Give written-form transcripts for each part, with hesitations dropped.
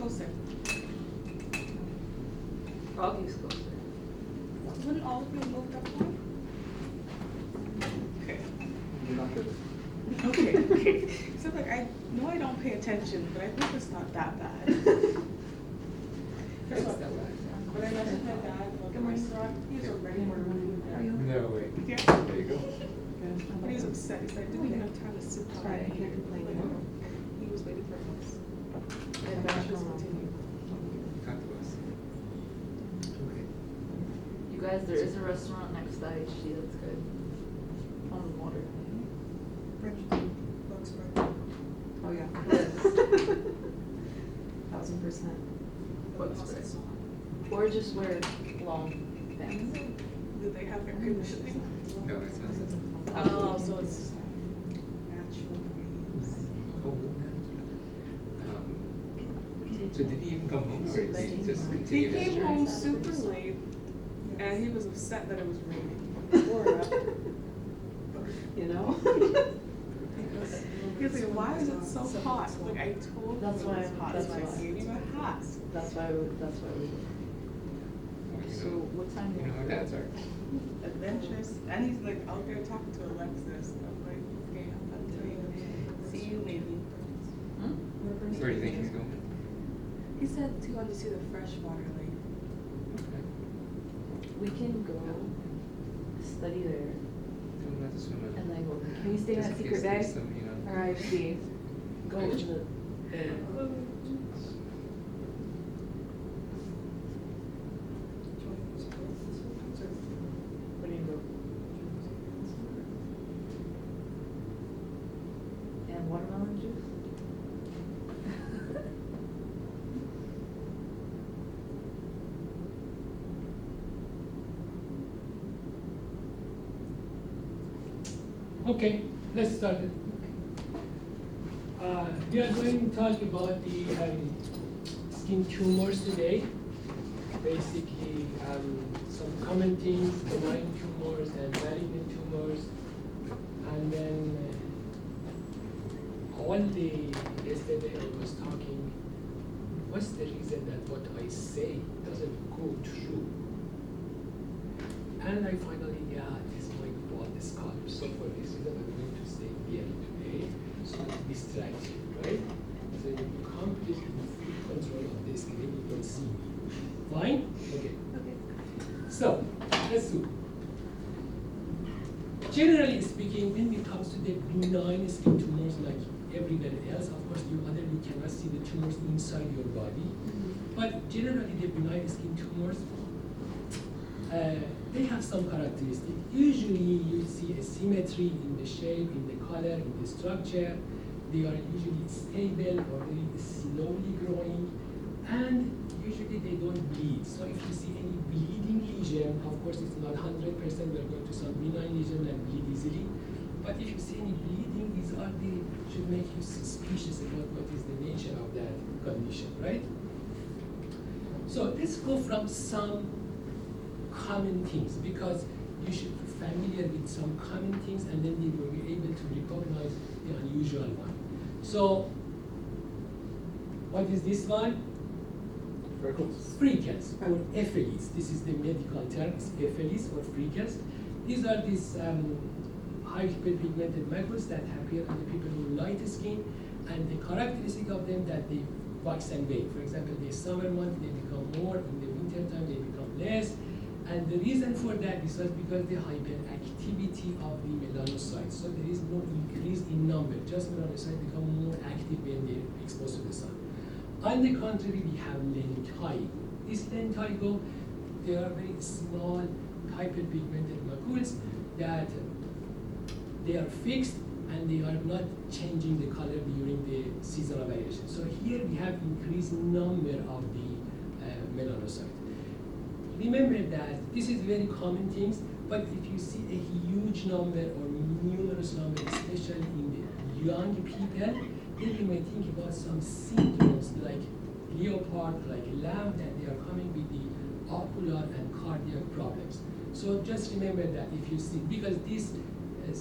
closer. Froggy's closer. Wouldn't all of you move that way? Okay. You're not good. Okay, okay. So like, I know I don't pay attention, but I think it's not that bad. That's what, when I messaged my dad about the restaurant, he was already ordering food. No way. Yeah. There you go. But he was upset. He said, I didn't even have time to sit down. Sorry, I can't complain anymore. He was waiting for us. And Let's back just home. continue. Talk to us. Okay. You guys, there is a restaurant next to IHG that's good. On the water. French food, looks right. Oh, yeah. 1000%. Bug spray. Or just wear long pants. Do they have air conditioning? No, it's not. Oh, so it's natural breeze. So did he even come home, or did he just He continue that came journey? home super late, and he was upset that it was raining. Florida. You know? He was like, why is it so hot? Like, I told That's you why- it was hot, that's so I why. gave you a hat. That's why we. Well, So what time you know how dads are. Adventurous. And he's like out there talking to Alexis. I'm like, okay, I'm doing it. See you maybe. Hmm? Where do you think he's going? He said he wanted to see the freshwater lake. Okay. We can go study there Tell him not to swim in. and then go. Can we stay in Just that in secret case bag? there's some, you know. Or IHG? Go in the. What do you go? And watermelon juice? Okay, let's start it. We are going to talk about the skin tumors today. Basically, some common things, benign tumors and malignant tumors. And then yesterday I was talking, what's the reason that what I say doesn't go through? And I finally, this is my bald skull. So for this reason, I'm going to stay here today, so to distract you, right? So you completely full control of the screen, you can see me. Fine? Okay. So, let's do. Generally speaking, when it comes to the benign skin tumors, like everybody else, of course, you cannot see the tumors inside your body. But generally, the benign skin tumors, they have some characteristics. Usually, you see a symmetry in the shape, in the color, in the structure. They are usually stable or very slowly growing, and usually they don't bleed. So if you see any bleeding lesion, of course it's not 100%, we're going to some benign lesion that bleed easily. But if you see any bleeding, these are should make you suspicious about what is the nature of that condition, right? So let's go from some common things, because you should be familiar with some common things, and then you will be able to recognize the unusual one. So, what is this one? Freckles. Freckles or ephelis. This is the medical term, ephelis or freckles. These are these hyperpigmented macules that appear on the people who light skin, and the characteristic of them that they wax and wane. For example, the summer month they become more, in the winter time they become less. And the reason for that is because the hyperactivity of the melanocytes. So there is no increase in number, just melanocytes become more active when they're exposed to the sun. On the contrary, we have lentigo. These lentigo, they are very small hyperpigmented macules that they are fixed and they are not changing the color during the seasonal variation. So here we have increased number of the melanocytes. Remember that this is very common things, but if you see a huge number or numerous number, especially in the young people, then you may think about some symptoms like leopard, like lamb, that they are coming with the ocular and cardiac problems. So just remember that if you see, because this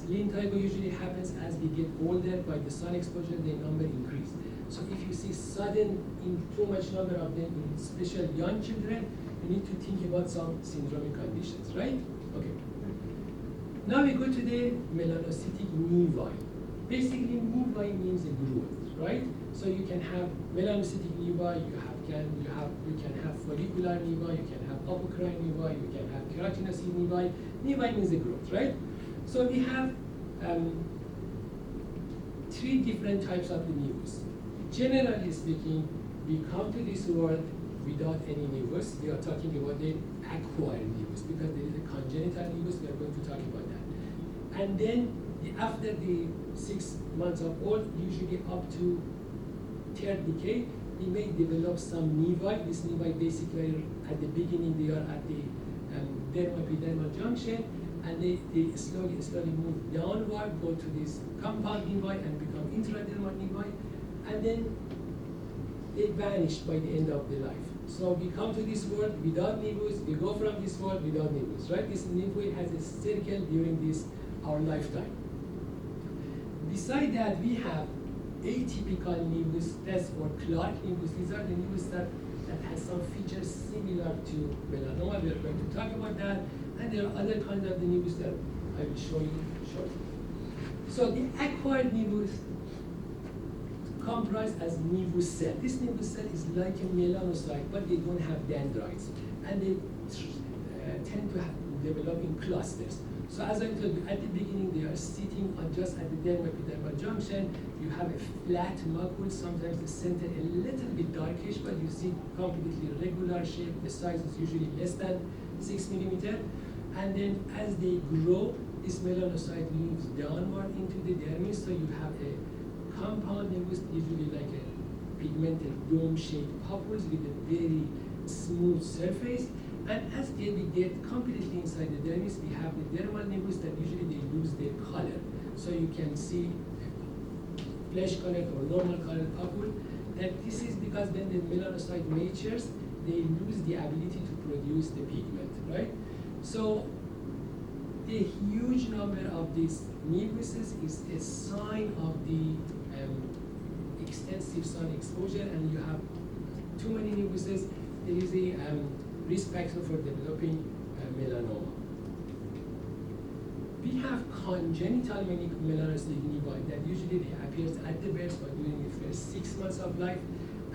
lentigo usually happens as we get older, by the sun exposure, the number increase. So if you see sudden in too much number of them, in special young children, you need to think about some syndromic conditions, right? Okay. Now we go to the melanocytic nevi. Basically, nevi means a growth, right? So you can have melanocytic nevi, you can have follicular nevi, you can have apocrine nevi, you can have keratinocyte nevi. Nevi means a growth, right? So we have three different types of the nevus. Generally speaking, we come to this world without any nevus. We are talking about the acquired nevus because there is a congenital nevus. We are going to talk about that. And then after the 6 months of old, usually up to third decade, we may develop some nevi. This nevi basically at the beginning they are at the dermoepidermal junction, and they slowly move downward, go to this compound nevi and become intradermal nevi, and then they vanish by the end of the life. So we come to this world without nevus, we go from this world without nevus, right? This nevi has a circle during our lifetime. Beside that, we have atypical nevus, that's or Clark nevus. These are the nevus that has some features similar to melanoma. We are going to talk about that. And there are other kinds of the nevus that I will show you shortly. So the acquired nevus comprise as nevus cell. This nevus cell is like a melanocyte, but they don't have dendrites, and they tend to develop in clusters. So as I told you at the beginning, they are sitting on just at the dermoepidermal junction. You have a flat macule, sometimes the center a little bit darkish, but you see completely regular shape. The size is usually less than 6 millimeter. And then as they grow, this melanocyte moves downward into the dermis, so you have a compound nevus, usually like a pigmented dome-shaped papules with a very smooth surface. And as they get completely inside the dermis, we have the dermal nevus that usually they lose their color. So you can see flesh-colored or normal-colored papule. That this is because when the melanocyte matures, they lose the ability to produce the pigment, right? So the huge number of these nevuses is a sign of the extensive sun exposure, and you have too many nevuses, there is a risk factor for developing melanoma. We have congenital melanocytic nevi that usually they appear at the birth or during the first 6 months of life,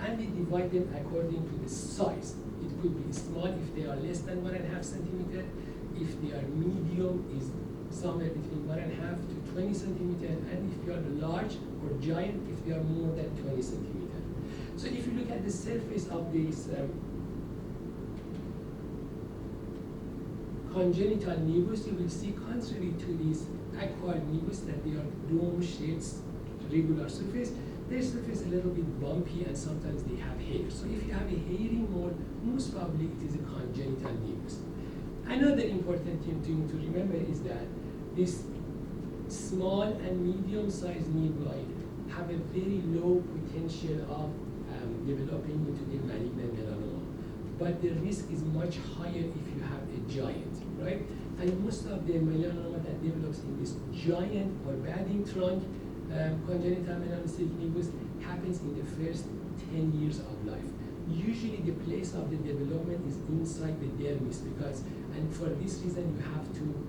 and we divide them according to the size. It could be small if they are less than 1.5 centimeter. If they are medium, is somewhere between 1.5 to 20 centimeter, and if they are large or giant, if they are more than 20 centimeter. So if you look at the surface of these congenital nevus, you will see, contrary to these acquired nevus, that they are dome-shaped, regular surface. Their surface is a little bit bumpy, and sometimes they have hair. So if you have a hairy mole, most probably it is a congenital nevus. Another important thing to remember is that these small and medium-sized nevi have a very low potential of developing into the malignant melanoma. But the risk is much higher if you have a giant, right? And most of the melanoma that develops in this giant or budding trunk congenital melanocytic nevus happens in the first 10 years of life. Usually the place of the development is inside the dermis because, and for this reason you have to,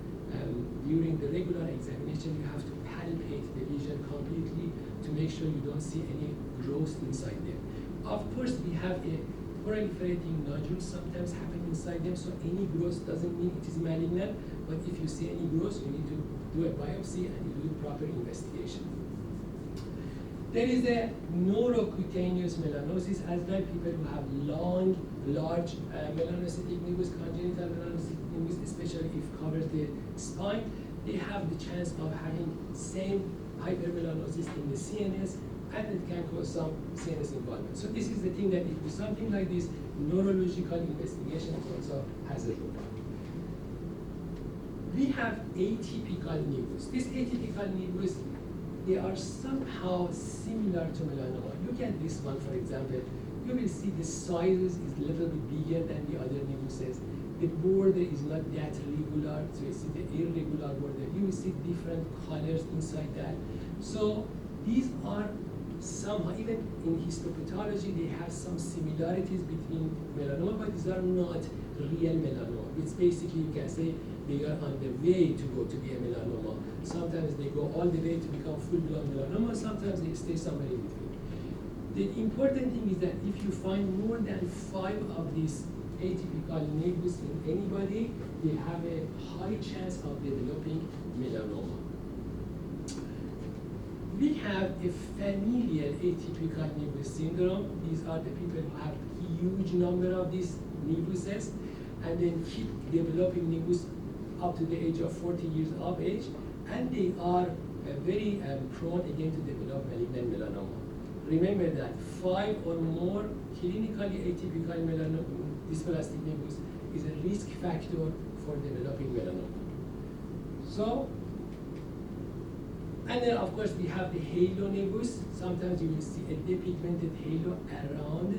during the regular examination, you have to palpate the lesion completely to make sure you don't see any growth inside them. Of course, we have a proliferating nodules sometimes happen inside them, so any growth doesn't mean it is malignant, but if you see any growth, you need to do a biopsy and you do proper investigation. There is a neurocutaneous melanosis as well. People who have long, large melanocytic nevus, congenital melanocytic nevus, especially if it covers the spine, they have the chance of having same hypermelanosis in the CNS, and it can cause some CNS involvement. So this is the thing that if something like this, neurological investigation also has a role. We have atypical nevus. These atypical nevus, they are somehow similar to melanoma. Look at this one, for example. You will see the sizes is a little bit bigger than the other nevuses. The border is not that regular, so you see the irregular border. You will see different colors inside that. So these are somehow, even in histopathology, they have some similarities between melanoma, but these are not real melanoma. It's basically, you can say, they are on the way to go to be a melanoma. Sometimes they go all the way to become full-blown melanoma, sometimes they stay somewhere in between. The important thing is that if you find more than 5 of these atypical nevus in anybody, they have a high chance of developing melanoma. We have a familial atypical nevus syndrome. These are the people who have huge number of these nevuses and then keep developing nevus up to the age of 40 years of age, and they are very prone again to develop malignant melanoma. Remember that 5 or more clinically atypical melanoma, dysplastic nevus, is a risk factor for developing melanoma. So, and then of course we have the halo nevus. Sometimes you will see a depigmented halo around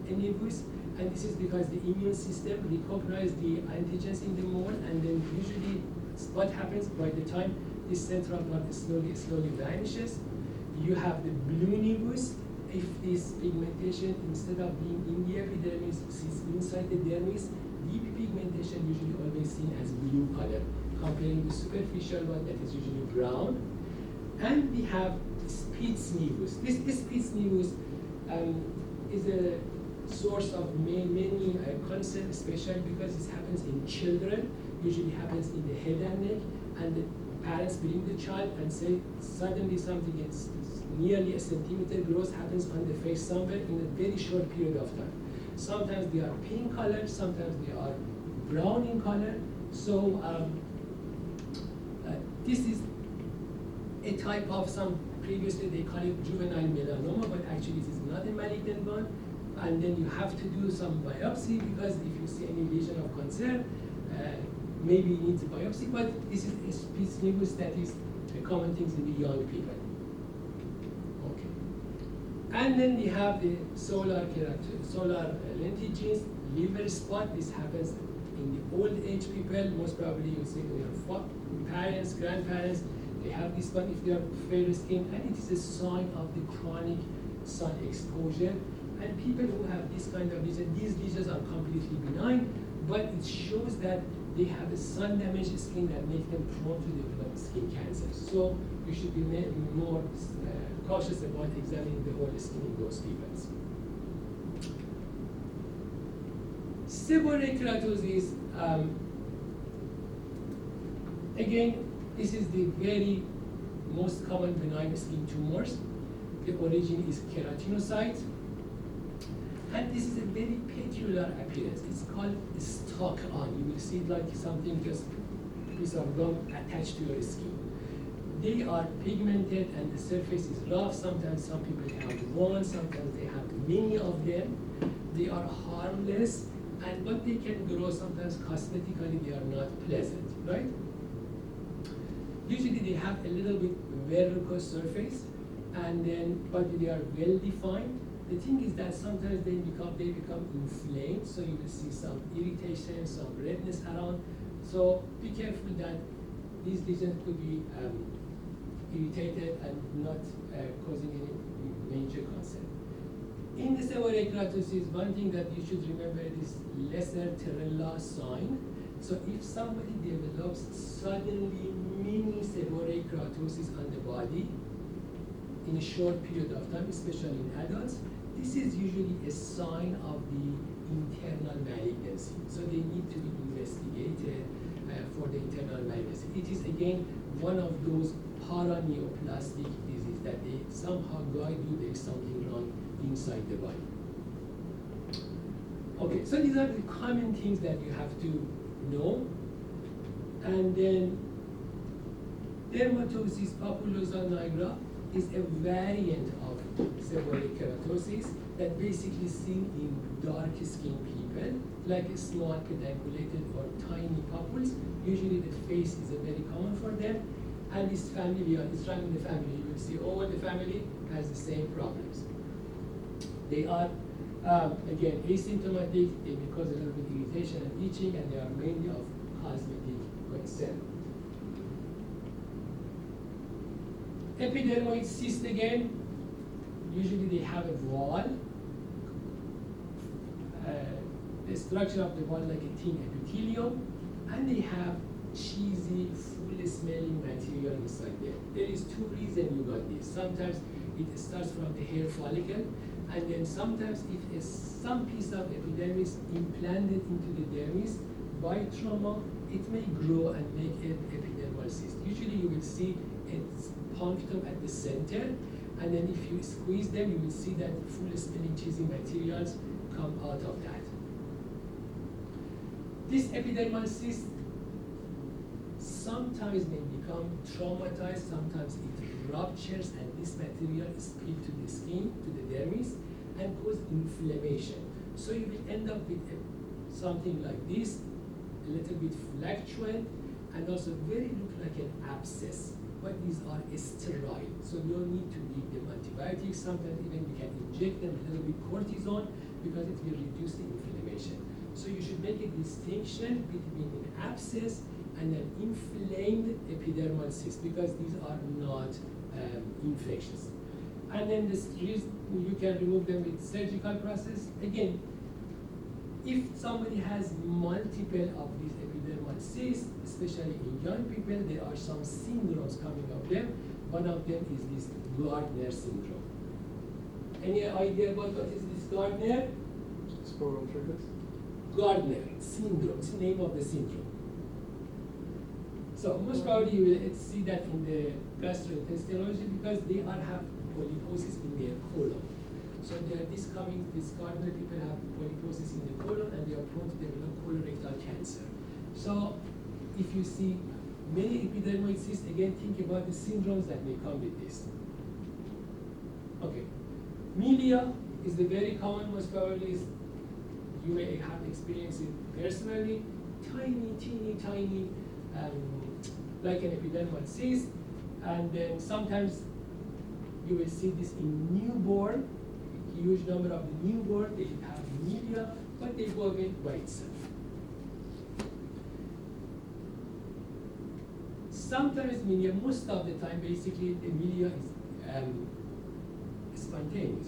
a nevus, and this is because the immune system recognizes the antigens in the mole, and then usually what happens by the time this central part slowly vanishes, you have the blue nevus. If this pigmentation, instead of being in the epidermis, sits inside the dermis, deep pigmentation usually always seen as blue color, comparing the superficial one that is usually brown. And we have Spitz nevus. This Spitz nevus is a source of many concern, especially because it happens in children, usually happens in the head and neck, and the parents bring the child and say suddenly something is nearly a centimeter growth happens on the face somewhere in a very short period of time. Sometimes they are pink color, sometimes they are brown in color. So this is a type of previously they call it juvenile melanoma, but actually it is not a malignant one. And then you have to do some biopsy, because if you see any lesion of concern, maybe you need a biopsy, but this is a Spitz nevus that is a common thing in the young people. Okay. And then we have the solar lentigens, liver spot. This happens in the old age people. Most probably you see their parents, grandparents, they have this one if they are fair skin, and it is a sign of the chronic sun exposure. And people who have this kind of lesion, these lesions are completely benign, but it shows that they have a sun-damaged skin that makes them prone to develop skin cancer. So you should be more cautious about examining the whole skin in those people. Seborrheic keratosis, again, this is the very most common benign skin tumors. The origin is keratinocyte. And this is a very peculiar appearance. It's called stock on. You will see it like something just piece of gum attached to your skin. They are pigmented and the surface is rough. Sometimes some people have one, sometimes they have many of them. They are harmless, but they can grow sometimes cosmetically. They are not pleasant, right? Usually they have a little bit verrucous surface, but they are well defined. The thing is that sometimes they become inflamed, so you will see some irritation, some redness around. So be careful that these lesions could be irritated and not causing any major concern. In the seborrheic keratosis, one thing that you should remember is lesser terella sign. So if somebody develops suddenly mini seborrheic keratosis on the body in a short period of time, especially in adults, this is usually a sign of the internal malignancy. So they need to be investigated for the internal malignancy. It is again one of those paraneoplastic diseases that they somehow guide you there is something wrong inside the body. Okay, so these are the common things that you have to know. And then dermatosis papulosa nigra is a variant of seborrheic keratosis that basically seen in dark skinned people, like small pedunculated or tiny papules. Usually the face is very common for them, and it's familial, it's run in the family. You will see all the family has the same problems. They are, again, asymptomatic, they may cause a little bit irritation and itching, and they are mainly of cosmetic concern. Epidermoid cyst again, Usually they have a wall. The structure of the wall like a thin epithelium, and they have cheesy, full-smelling material inside there. There is two reasons you got this. Sometimes it starts from the hair follicle, and then sometimes if some piece of epidermis implanted into the dermis by trauma, it may grow and make an epidermal cyst. Usually you will see its punctum at the center, and then if you squeeze them, you will see that full-smelling cheesy materials come out of that. This epidermal cyst sometimes may become traumatized, sometimes it ruptures, and this material is spilled to the skin, to the dermis, and cause inflammation. So you will end up with something like this, a little bit fluctuant, and also very look like an abscess. But these are sterile, so you don't need to give them antibiotics. Sometimes even we can inject them a little bit cortisone because it will reduce the inflammation. So you should make a distinction between an abscess and an inflamed epidermal cyst because these are not infectious. And then this reason you can remove them with surgical process. Again, if somebody has multiple of these epidermal cysts, especially in young people, there are some syndromes coming of them. One of them is this Gardner syndrome. Any idea about what is this Gardner? Gardner syndrome, it's the name of the syndrome. So most probably you will see that in the gastrointestinal because they all have polyposis in their colon. So this Gardner people have polyposis in the colon and they are prone to develop colorectal cancer. So if you see many epidermoid cysts, again think about the syndromes that may come with this. Okay, melia is the very common, most probably is, you may have experienced it personally, tiny, teeny, tiny, like an epidermal cyst, and then sometimes you will see this in newborn, huge number of the newborn, they have melia, but they go away by itself. Sometimes melia, most of the time, basically the melia is spontaneous.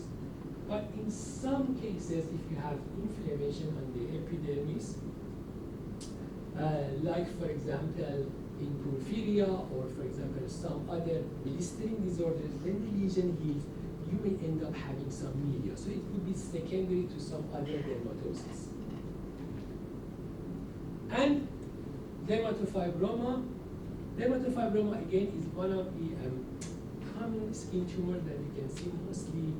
But in some cases, if you have inflammation on the epidermis, like for example in porphyria or for example some other blistering disorders, when the lesion heals, you may end up having some melia. So it could be secondary to some other dermatosis. And dermatofibroma. Dermatofibroma again is one of the common skin tumors that you can see mostly.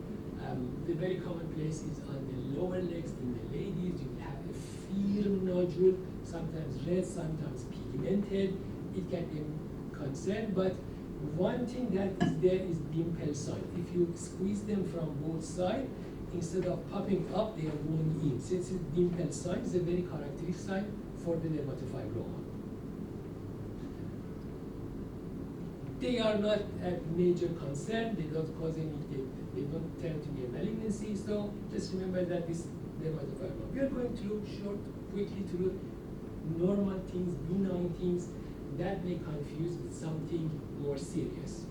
The very common place is on the lower legs in the ladies. You will have a firm nodule, sometimes red, sometimes pigmented. It can be a concern, but one thing that is there is dimple sign. If you squeeze them from both sides, instead of popping up, they are going in. So it's a dimple sign. It's a very characteristic sign for the dermatofibroma. They are not a major concern. They don't cause any. They don't tend to be a malignancy. So just remember that this dermatofibroma. We are going through quickly through normal things, benign things that may confuse with something more serious.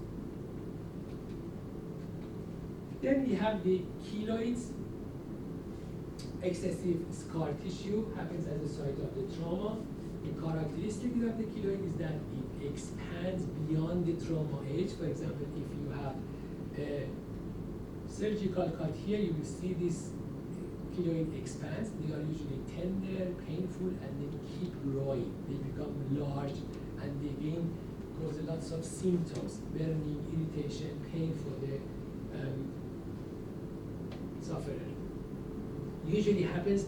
Then we have the keloids. Excessive scar tissue happens as a site of the trauma. The characteristic of the keloid is that it expands beyond the trauma age. For example, if you have a surgical cut here, you will see this keloid expands. They are usually tender, painful, and they keep growing. They become large, and they again cause lots of symptoms: burning, irritation, pain for the sufferer. Usually happens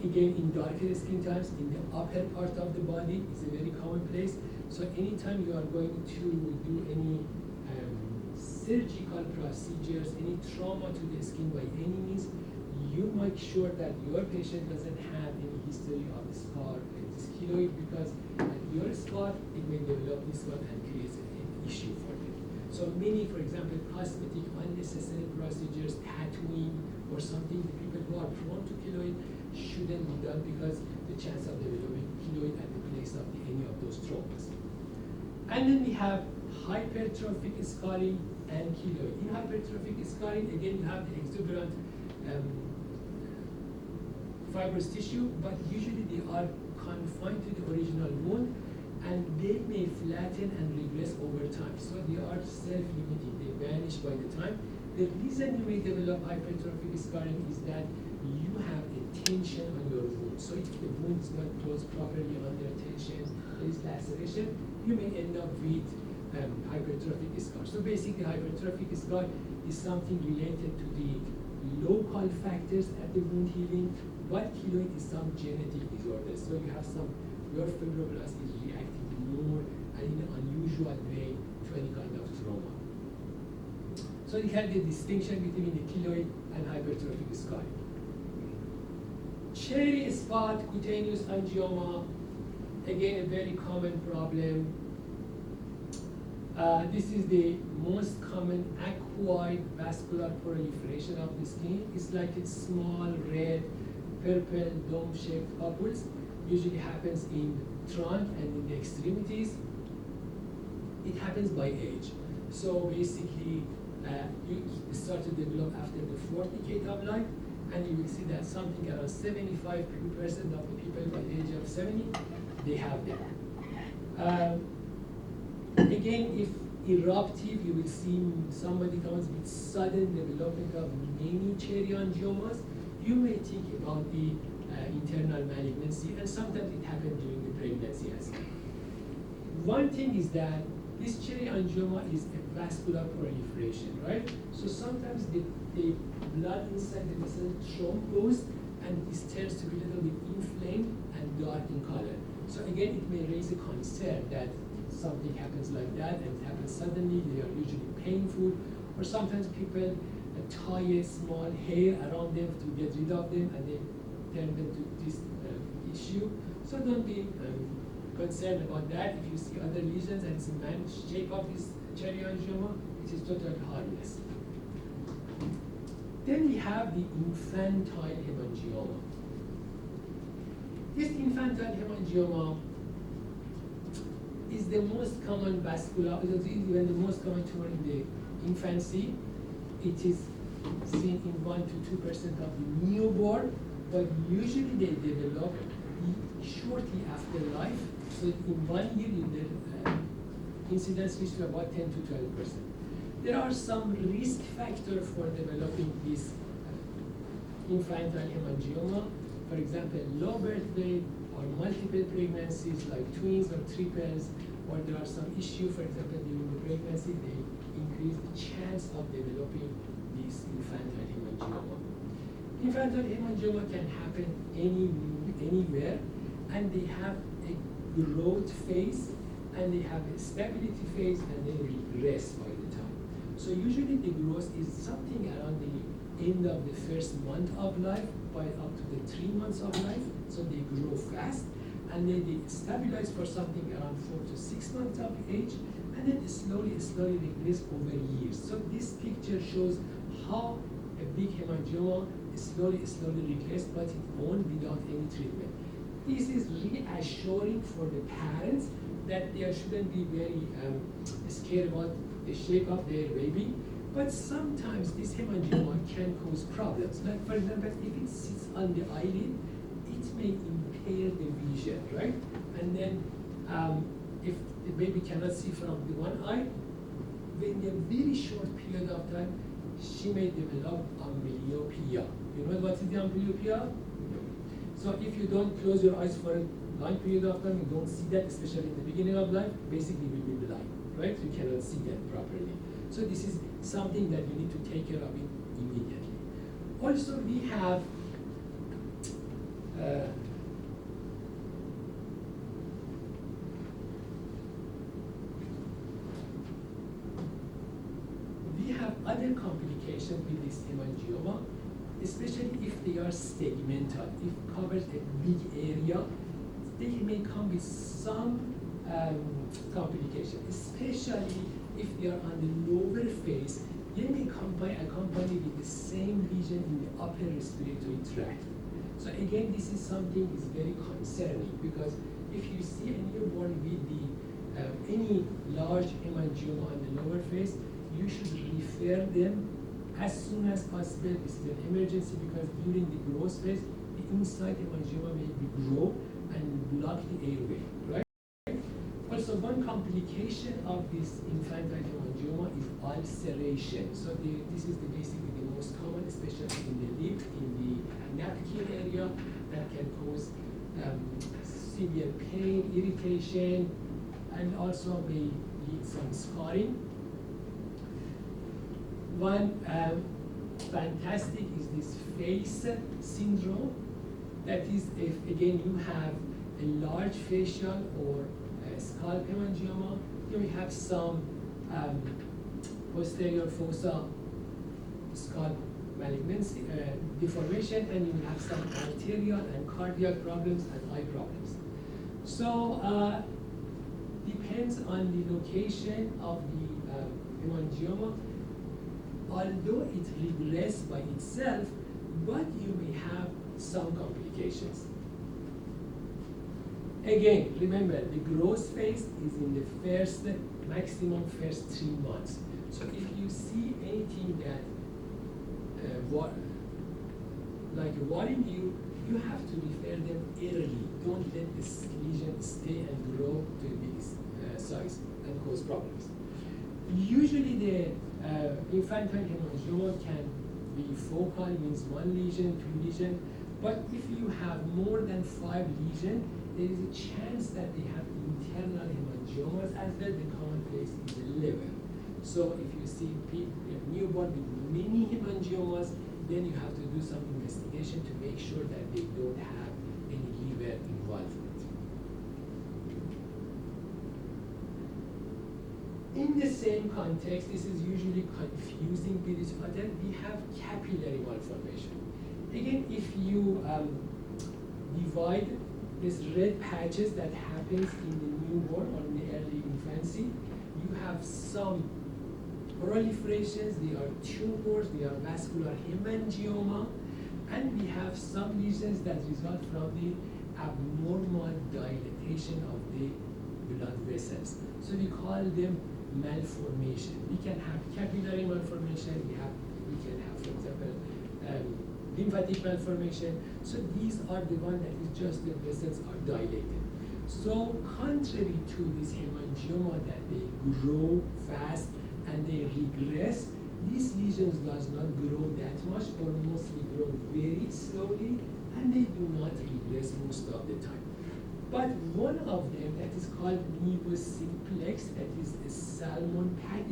again in darker skin types in the upper part of the body. Is a very common place. So anytime you are going to do any surgical procedures, any trauma to the skin by any means, you make sure that your patient doesn't have any history of scar and this keloid, because at your scar it may develop this one and create an issue for them. So many, for example, cosmetic unnecessary procedures, tattooing or something, the people who are prone to keloid shouldn't be done because the chance of developing keloid at the place of any of those traumas. And then we have hypertrophic scarring and keloid. In hypertrophic scarring, again, you have the exuberant fibrous tissue, but usually they are confined to the original wound, and they may flatten and regress over time. So they are self-limiting, they vanish by the time. The reason you may develop hypertrophic scarring is that you have a tension on your wound. So if the wound is not closed properly under tension, there is laceration, you may end up with hypertrophic scar. So basically, hypertrophic scar is something related to the local factors at the wound healing, but keloid is some genetic disorder. So you have some, your fibroblast is reacting more and in an unusual way to any kind of trauma. So you have the distinction between the keloid and hypertrophic scarring. Cherry spot cutaneous angioma, again a very common problem. This is the most common acquired vascular proliferation of the skin. It's like a small red, purple, dome-shaped papules. Usually happens in trunk and in the extremities. It happens by age. So basically, you start to develop after the 4th decade of life, and you will see that something around 75% of the people by the age of 70, they have them. Again, if eruptive, you will see somebody comes with sudden development of many cherry angiomas. You may think about the internal malignancy, and sometimes it happens during the pregnancy as well. One thing is that this cherry angioma is a vascular proliferation, right? So sometimes the blood inside the vessel thrombose, and this turns to be a little bit inflamed and dark in color. So again, it may raise a concern that something happens like that, and it happens suddenly. They are usually painful, or sometimes people tie a small hair around them to get rid of them, and they turn them to this issue. So don't be concerned about that. If you see other lesions and it's the shape of this cherry angioma, it is totally harmless. Then we have the infantile hemangioma. This infantile hemangioma is the most common vascular, it is even the most common tumor in the infancy. It is seen in 1 to 2% of the newborn, but usually they develop shortly after life. So in 1 year, the incidence reaches about 10 to 12%. There are some risk factors for developing this infantile hemangioma. For example, low birth weight, or multiple pregnancies like twins or triples, or there are some issue, for example, during the pregnancy, they increase the chance of developing this infantile hemangioma. Infantile hemangioma can happen anywhere, and they have a growth phase, and they have a stability phase, and they regress by the time. So usually the growth is something around the end of the first month of life, by up to the 3 months of life. So they grow fast, and then they stabilize for something around 4 to 6 months of age, and then they slowly regress over years. So this picture shows how a big hemangioma slowly regress, but it won't without any treatment. This is reassuring for the parents that they shouldn't be very scared about the shape of their baby. But sometimes this hemangioma can cause problems. Like, for example, if it sits on the eyelid, it may impair the vision, right? And then if the baby cannot see from the one eye, in a very short period of time, she may develop amblyopia. You know what is the amblyopia? So if you don't close your eyes for a long period of time, you don't see that, especially in the beginning of life, basically you will be blind, right? You cannot see that properly. So this is something that you need to take care of it immediately. Also, we have other complications with this hemangioma, especially if they are segmental. If it covers a big area, they may come with some complication, especially if they are on the lower face. They may come by accompanied with the same lesion in the upper respiratory tract. So again, this is something is very concerning, because if you see a newborn with the any large hemangioma on the lower face, you should refer them as soon as possible. This is an emergency because during the growth phase, the inside hemangioma may be grow and block the airway, right? Also, one complication of this infantile hemangioma is ulceration. So this is basically the most common, especially in the lip, in the napkin area, that can cause severe pain, irritation, and also may lead some scarring. One fantastic is this face syndrome. That is if, again, you have a large facial or scalp hemangioma, you may have some posterior fossa scalp malignancy, deformation, and you will have some arterial and cardiac problems and eye problems. So depends on the location of the hemangioma. Although it regresses by itself, but you may have some complications. Again, remember, the growth phase is in the maximum first 3 months. So if you see anything that like worrying you, you have to refer them early. Don't let this lesion stay and grow to a big size and cause problems. Usually the infantile hemangioma can be focal, means 1 lesion, 2 lesion, but if you have more than 5 lesions, there is a chance that they have internal hemangiomas as well. The common place is the liver. So if you see a newborn with many hemangiomas, then you have to do some investigation to make sure that they don't have any liver involvement. In the same context, this is usually confusing with each other. We have capillary malformation. Again, if you divide these red patches that happens in the newborn or in the early infancy, you have some proliferations, they are tumors, they are vascular hemangioma, and we have some lesions that result from the abnormal dilatation of the blood vessels. So we call them malformation. We can have capillary malformation, we can have, for example, lymphatic malformation. So these are the ones that is just the vessels are dilated. So contrary to this hemangioma that they grow fast and they regress, these lesions does not grow that much or mostly grow very slowly and they do not regress most of the time. But one of them that is called nevus simplex, that is a salmon patch,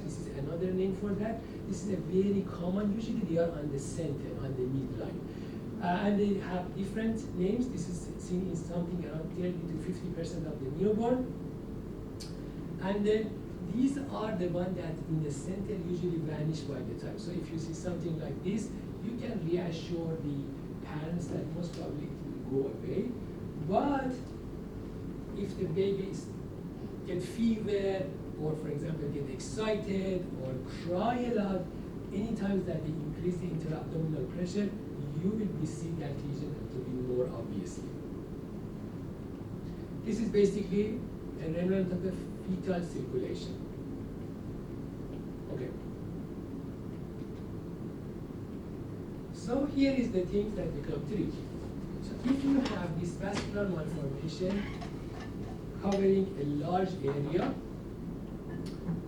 this is another name for that. This is a very common, usually they are on the center, on the midline. And they have different names. This is seen in something around 30 to 50% of the newborn. And then these are the ones that in the center usually vanish by the time. So if you see something like this, you can reassure the parents that most probably it will go away. But if the babies get fever, or for example get excited or cry a lot, any time that they increase the intra-abdominal pressure, you will be seeing that lesion to be more obviously. This is basically a remnant of the fetal circulation. Okay. So here is the things that become tricky. So if you have this vascular malformation covering a large area,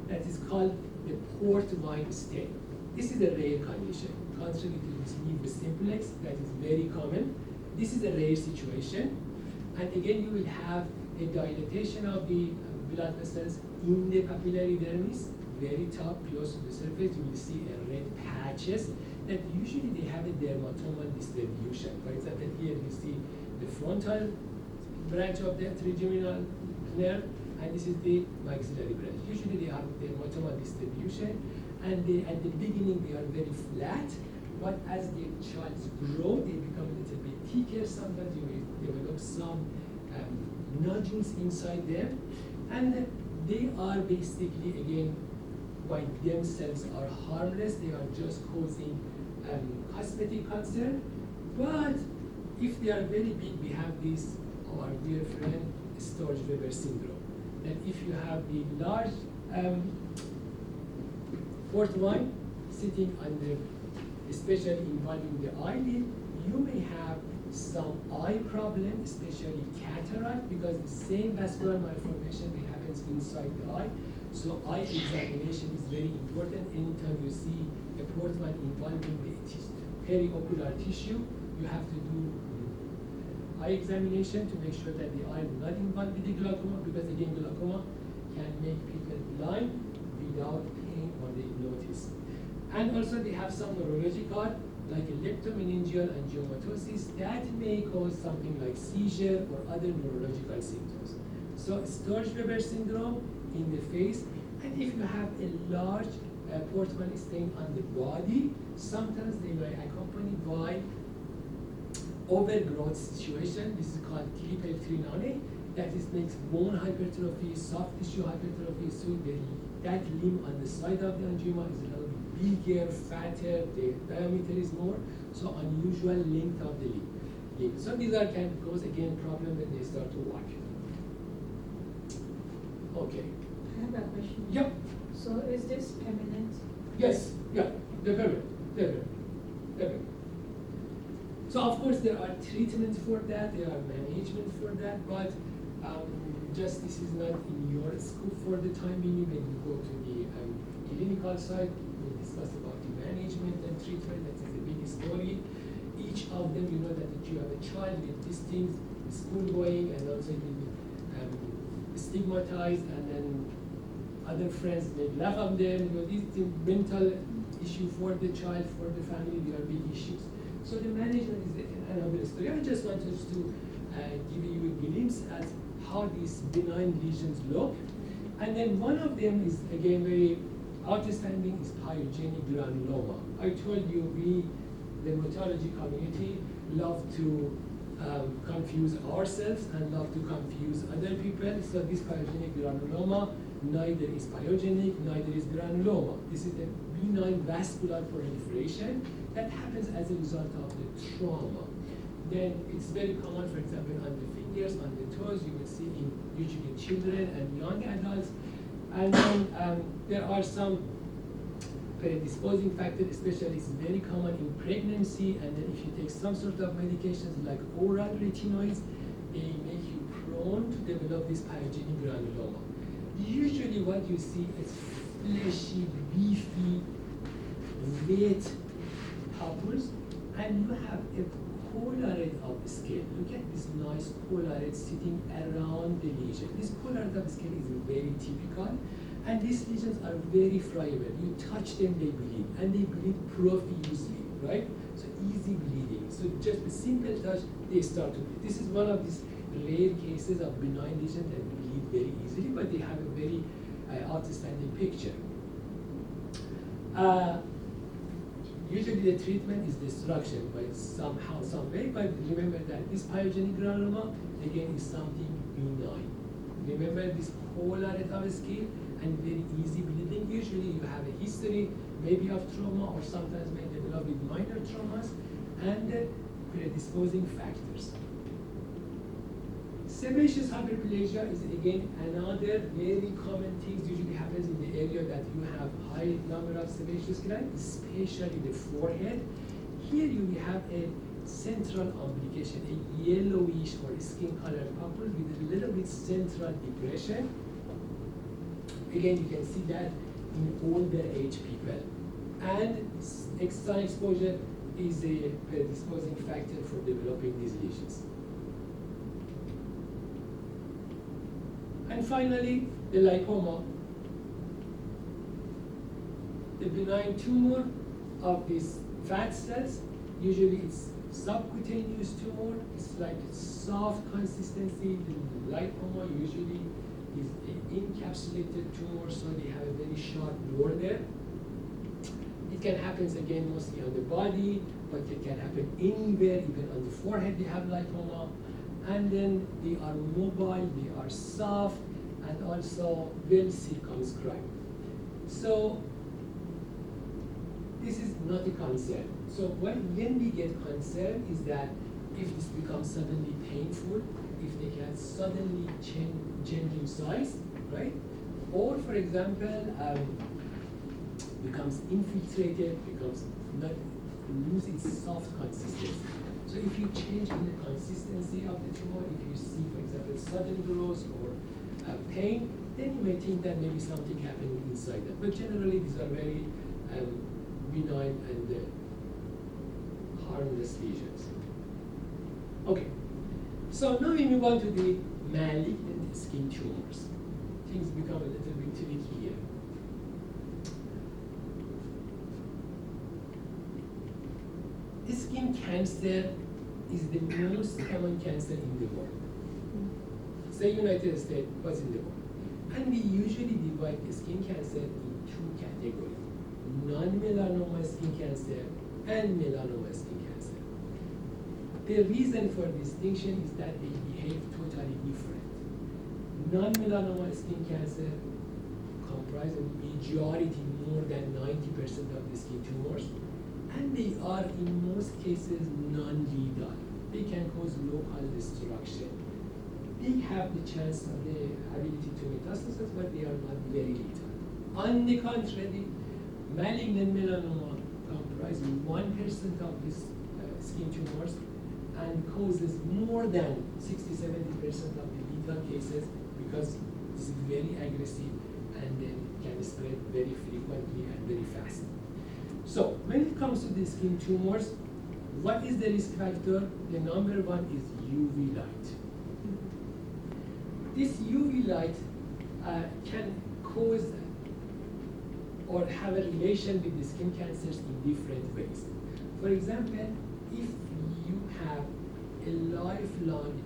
that is called the port wine stain. This is a rare condition, contrary to this nevus simplex that is very common. This is a rare situation, and again you will have a dilatation of the blood vessels in the papillary dermis, very top, close to the surface. You will see a red patches that usually they have a dermatomal distribution. For example, here you see the frontal branch of the trigeminal nerve, and this is the maxillary branch. Usually they have dermatomal distribution, and at the beginning they are very flat, but as the child grow, they become a little bit thicker. Sometimes you will develop some nodules inside them, and they are basically, again, by themselves are harmless. They are just causing cosmetic concern. But if they are very big, we have this, our dear friend, Storch-Weber syndrome. that if you have the large port 1 sitting on the, especially involving the eyelid, you may have some eye problem, especially cataract, because the same vascular malformation may happens inside the eye. So eye examination is very important. Anytime you see a port 1 involving the periocular tissue, you have to do eye examination to make sure that the eye is not involved with the glaucoma, because again, glaucoma can make people blind without pain or they notice. And also they have some neurological, like a leptomeningeal angiomatosis, that may cause something like seizure or other neurological symptoms. So Sturge-Weber syndrome in the face, and if you have a large port 1 stain on the body, sometimes they may accompany by overgrowth situation. This is called clippertrinone. That is makes bone hypertrophy, soft tissue hypertrophy. So that limb on the side of the angioma is a little bit bigger, fatter, the diameter is more. So unusual length of the limb. So these are can cause again problem when they start to walk. Okay. I have a question. Yep. So is this permanent? Yes. Yeah. Definitely. So of course there are treatments for that, there are management for that, but just this is not in your scope for the time being. When you go to the clinical side, we'll discuss about the management and treatment. That is a big story. Each of them, you know that if you have a child with these things, school going, and also stigmatized, and then other friends make laugh of them. You know, these mental issue for the child, for the family, they are big issues. So the management is another story. I just wanted to give you a glimpse at how these benign lesions look. And then one of them is, again, very outstanding, is pyogenic granuloma. I told you, we, the rheumatology community, love to confuse ourselves and love to confuse other people. So this pyogenic granuloma, neither is pyogenic, neither is granuloma. This is a benign vascular proliferation that happens as a result of the trauma. Then it's very common, for example, on the fingers, on the toes, you will see in usually children and young adults. And then there are some predisposing factors, especially it's very common in pregnancy, and then if you take some sort of medications like oral retinoids, they make you prone to develop this pyogenic granuloma. Usually what you see is fleshy, beefy, wet papules, and you have a collarette of the skin. Look at this nice collarette sitting around the lesion. This collarette of the skin is very typical, and these lesions are very friable. You touch them, they bleed, and they bleed profusely, right? So easy bleeding. So just a simple touch, they start to bleed. This is one of these rare cases of benign lesions that bleed very easily, but they have a very outstanding picture. Usually the treatment is destruction by somehow, some way, but remember that this pyogenic granuloma, again, is something benign. Remember this collarette of skin and very easy bleeding. Usually you have a history, maybe of trauma, or sometimes may develop with minor traumas, and predisposing factors. Sebaceous hyperplasia is again another very common thing. Usually happens in the area that you have high number of sebaceous glands, especially the forehead. Here you have a central omblication, a yellowish or skin colored papule with a little bit central depression. Again, you can see that in older age people. And external exposure is a predisposing factor for developing these lesions. And finally, the lipoma, the benign tumor of these fat cells. Usually it's subcutaneous tumor. It's like soft consistency. The lipoma usually is an encapsulated tumor, so they have a very sharp border. It can happen again mostly on the body, but it can happen anywhere, even on the forehead they have lipoma. And then they are mobile, they are soft, and also well circumscribed. So this is not a concern. So when we get concerned is that if this becomes suddenly painful, if they can suddenly change in size, right? Or for example, becomes infiltrated, becomes not, lose its soft consistency. So if you change in the consistency of the tumor, if you see, for example, sudden growth or pain, then you may think that maybe something happening inside that. But generally, these are very benign and harmless lesions. Okay, so now we move on to the malignant skin tumors. Things become a little bit tricky here. Skin cancer is the most common cancer in the world. Say United States, what's in the world? And we usually divide the skin cancer in two categories: non-melanoma skin cancer and melanoma skin cancer. The reason for distinction is that they behave totally different. Non-melanoma skin cancer comprises a majority, more than 90% of the skin tumors, and they are in most cases non-lethal. They can cause local destruction. They have the chance of the ability to metastasis, but they are not very lethal. On the contrary, malignant melanoma comprises 1% of these skin tumors and causes more than 60–70% of the lethal cases because it's very aggressive and then can spread very frequently and very fast. So when it comes to the skin tumors, what is the risk factor? The number one is UV light. This UV light can cause or have a relation with the skin cancers in different ways. For example, if you have a lifelong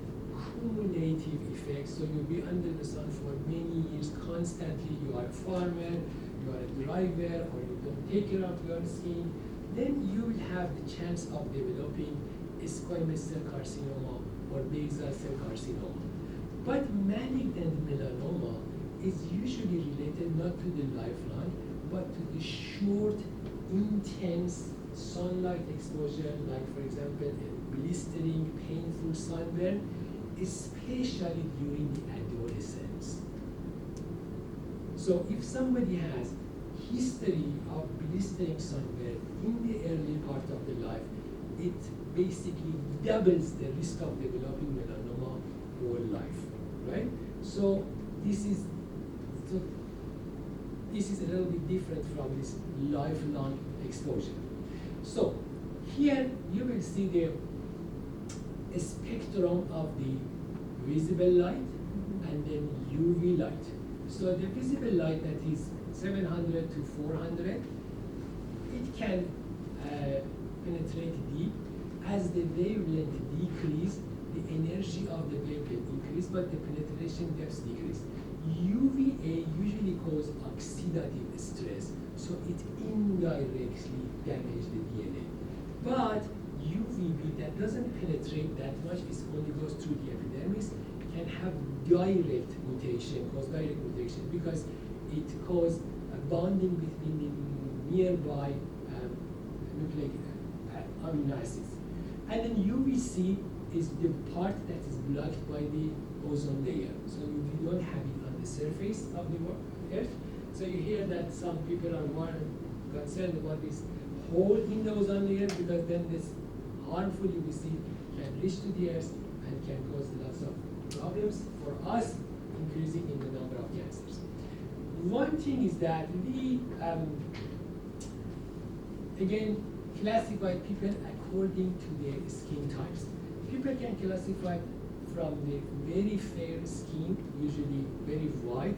cumulative effect, so you'll be under the sun for many years constantly, you are a farmer, you are a driver, or you don't take care of your skin, then you will have the chance of developing a squamous cell carcinoma or basal cell carcinoma. But malignant melanoma is usually related not to the lifelong, but to the short, intense sunlight exposure, like for example, a blistering, painful sunburn, especially during the adolescence. So if somebody has history of blistering sunburn in the early part of the life, it basically doubles the risk of developing melanoma whole life, right? So this is a little bit different from this lifelong exposure. So here you will see the spectrum of the visible light and then UV light. So the visible light that is 700 to 400, it can penetrate deep. As the wavelength decrease, the energy of the wavelength increase, but the penetration depths decrease. UVA usually causes oxidative stress, so it indirectly damages the DNA. But UVB that doesn't penetrate that much, it only goes through the epidermis, can have direct mutation, because it causes a bonding between the nearby nucleic amino acids. And then UVC is the part that is blocked by the ozone layer. So you don't have it on the surface of the Earth. So you hear that some people are more concerned about this hole in the ozone layer, because then this harmful UVC can reach to the Earth and can cause lots of problems for us, increasing in the number of cancers. One thing is that we, again, classify people according to their skin types. People can classify from the very fair skin, usually very white,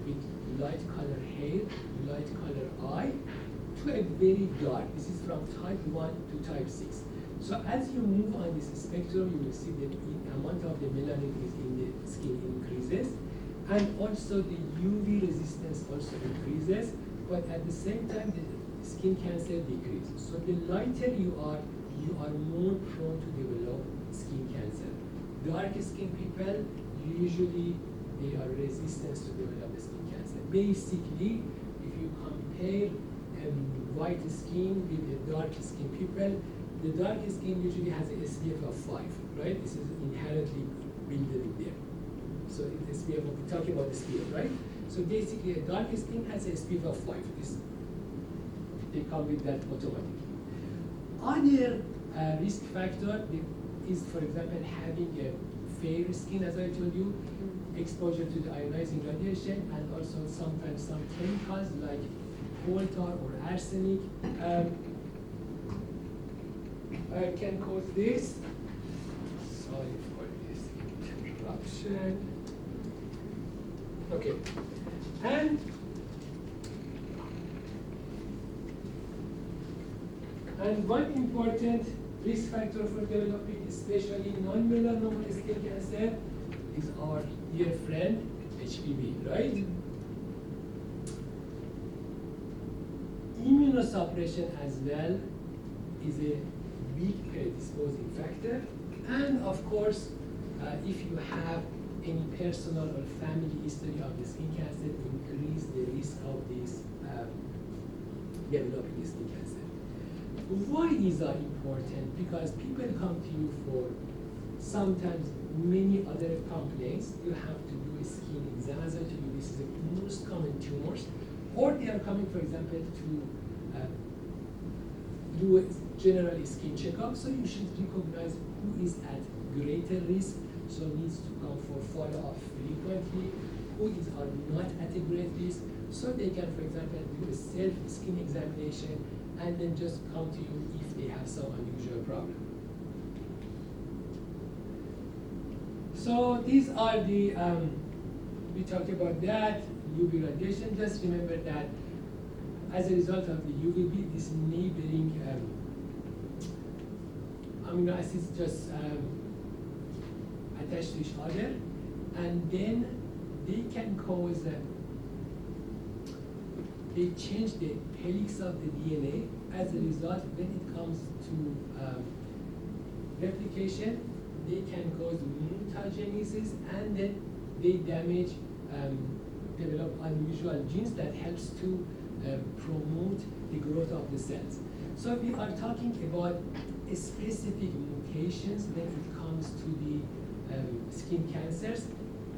with light color hair, light color eye, to a very dark. This is from type 1 to type 6. So as you move on this spectrum, you will see that the amount of the melanin is in the skin increases, and also the UV resistance also increases, but at the same time the skin cancer decreases. So the lighter you are more prone to develop skin cancer. Dark skin people, usually they are resistant to develop skin cancer. Basically, if you compare white skin with the dark skin people, the dark skin usually has an SPF of 5, right? This is inherently built in there. So it's SPF, we're talking about SPF, right? So basically, a dark skin has a SPF of 5. They come with that automatically. Other risk factor is, for example, having a fair skin, as I told you, exposure to the ionizing radiation, and also sometimes some chemicals like coal tar or arsenic can cause this. Sorry for this interruption. Okay, and one important risk factor for developing especially non-melanoma skin cancer is our dear friend HPV, right? Immunosuppression as well is a big predisposing factor, and of course, if you have any personal or family history of the skin cancer, increase the risk of this developing skin cancer. Why these are important? Because people come to you for sometimes many other complaints. You have to do a skin exam, as I told you, this is the most common tumors, or they are coming, for example, to do a general skin checkup. So you should recognize who is at greater risk, so needs to come for follow-up frequently, who are not at a great risk, so they can, for example, do a self-skin examination and then just come to you if they have some unusual problem. So these are the, we talked about that, UV radiation. Just remember that as a result of the UVB, this neighboring amino acids just attach to each other, and then they can cause, they change the helix of the DNA. As a result, when it comes to replication, they can cause mutagenesis, and then they damage, develop unusual genes that helps to promote the growth of the cells. So we are talking about specific mutations when it comes to the skin cancers.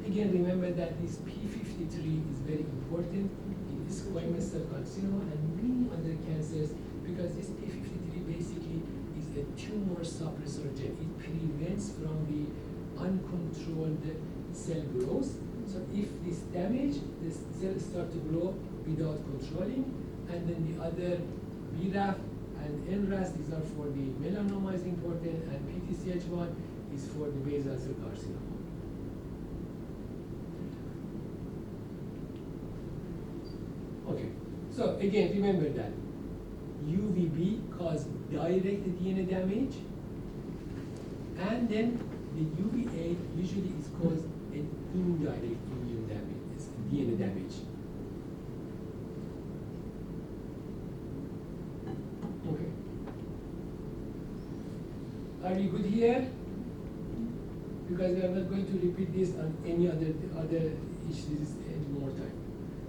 Again, remember that this P53 is very important in squamous cell carcinoma and many other cancers, because this P53 basically is a tumor suppressor gene. It prevents from the uncontrolled cell growth. So if this damage, the cells start to grow without controlling, and then the other BRAF and NRAS, these are for the melanoma is important, and PTCH1 is for the basal cell carcinoma. Okay, so again, remember that UVB causes direct DNA damage, and then the UVA usually is caused an indirect immune damage, DNA damage. Okay. Are we good here? Because we are not going to repeat this on any other issues any more time.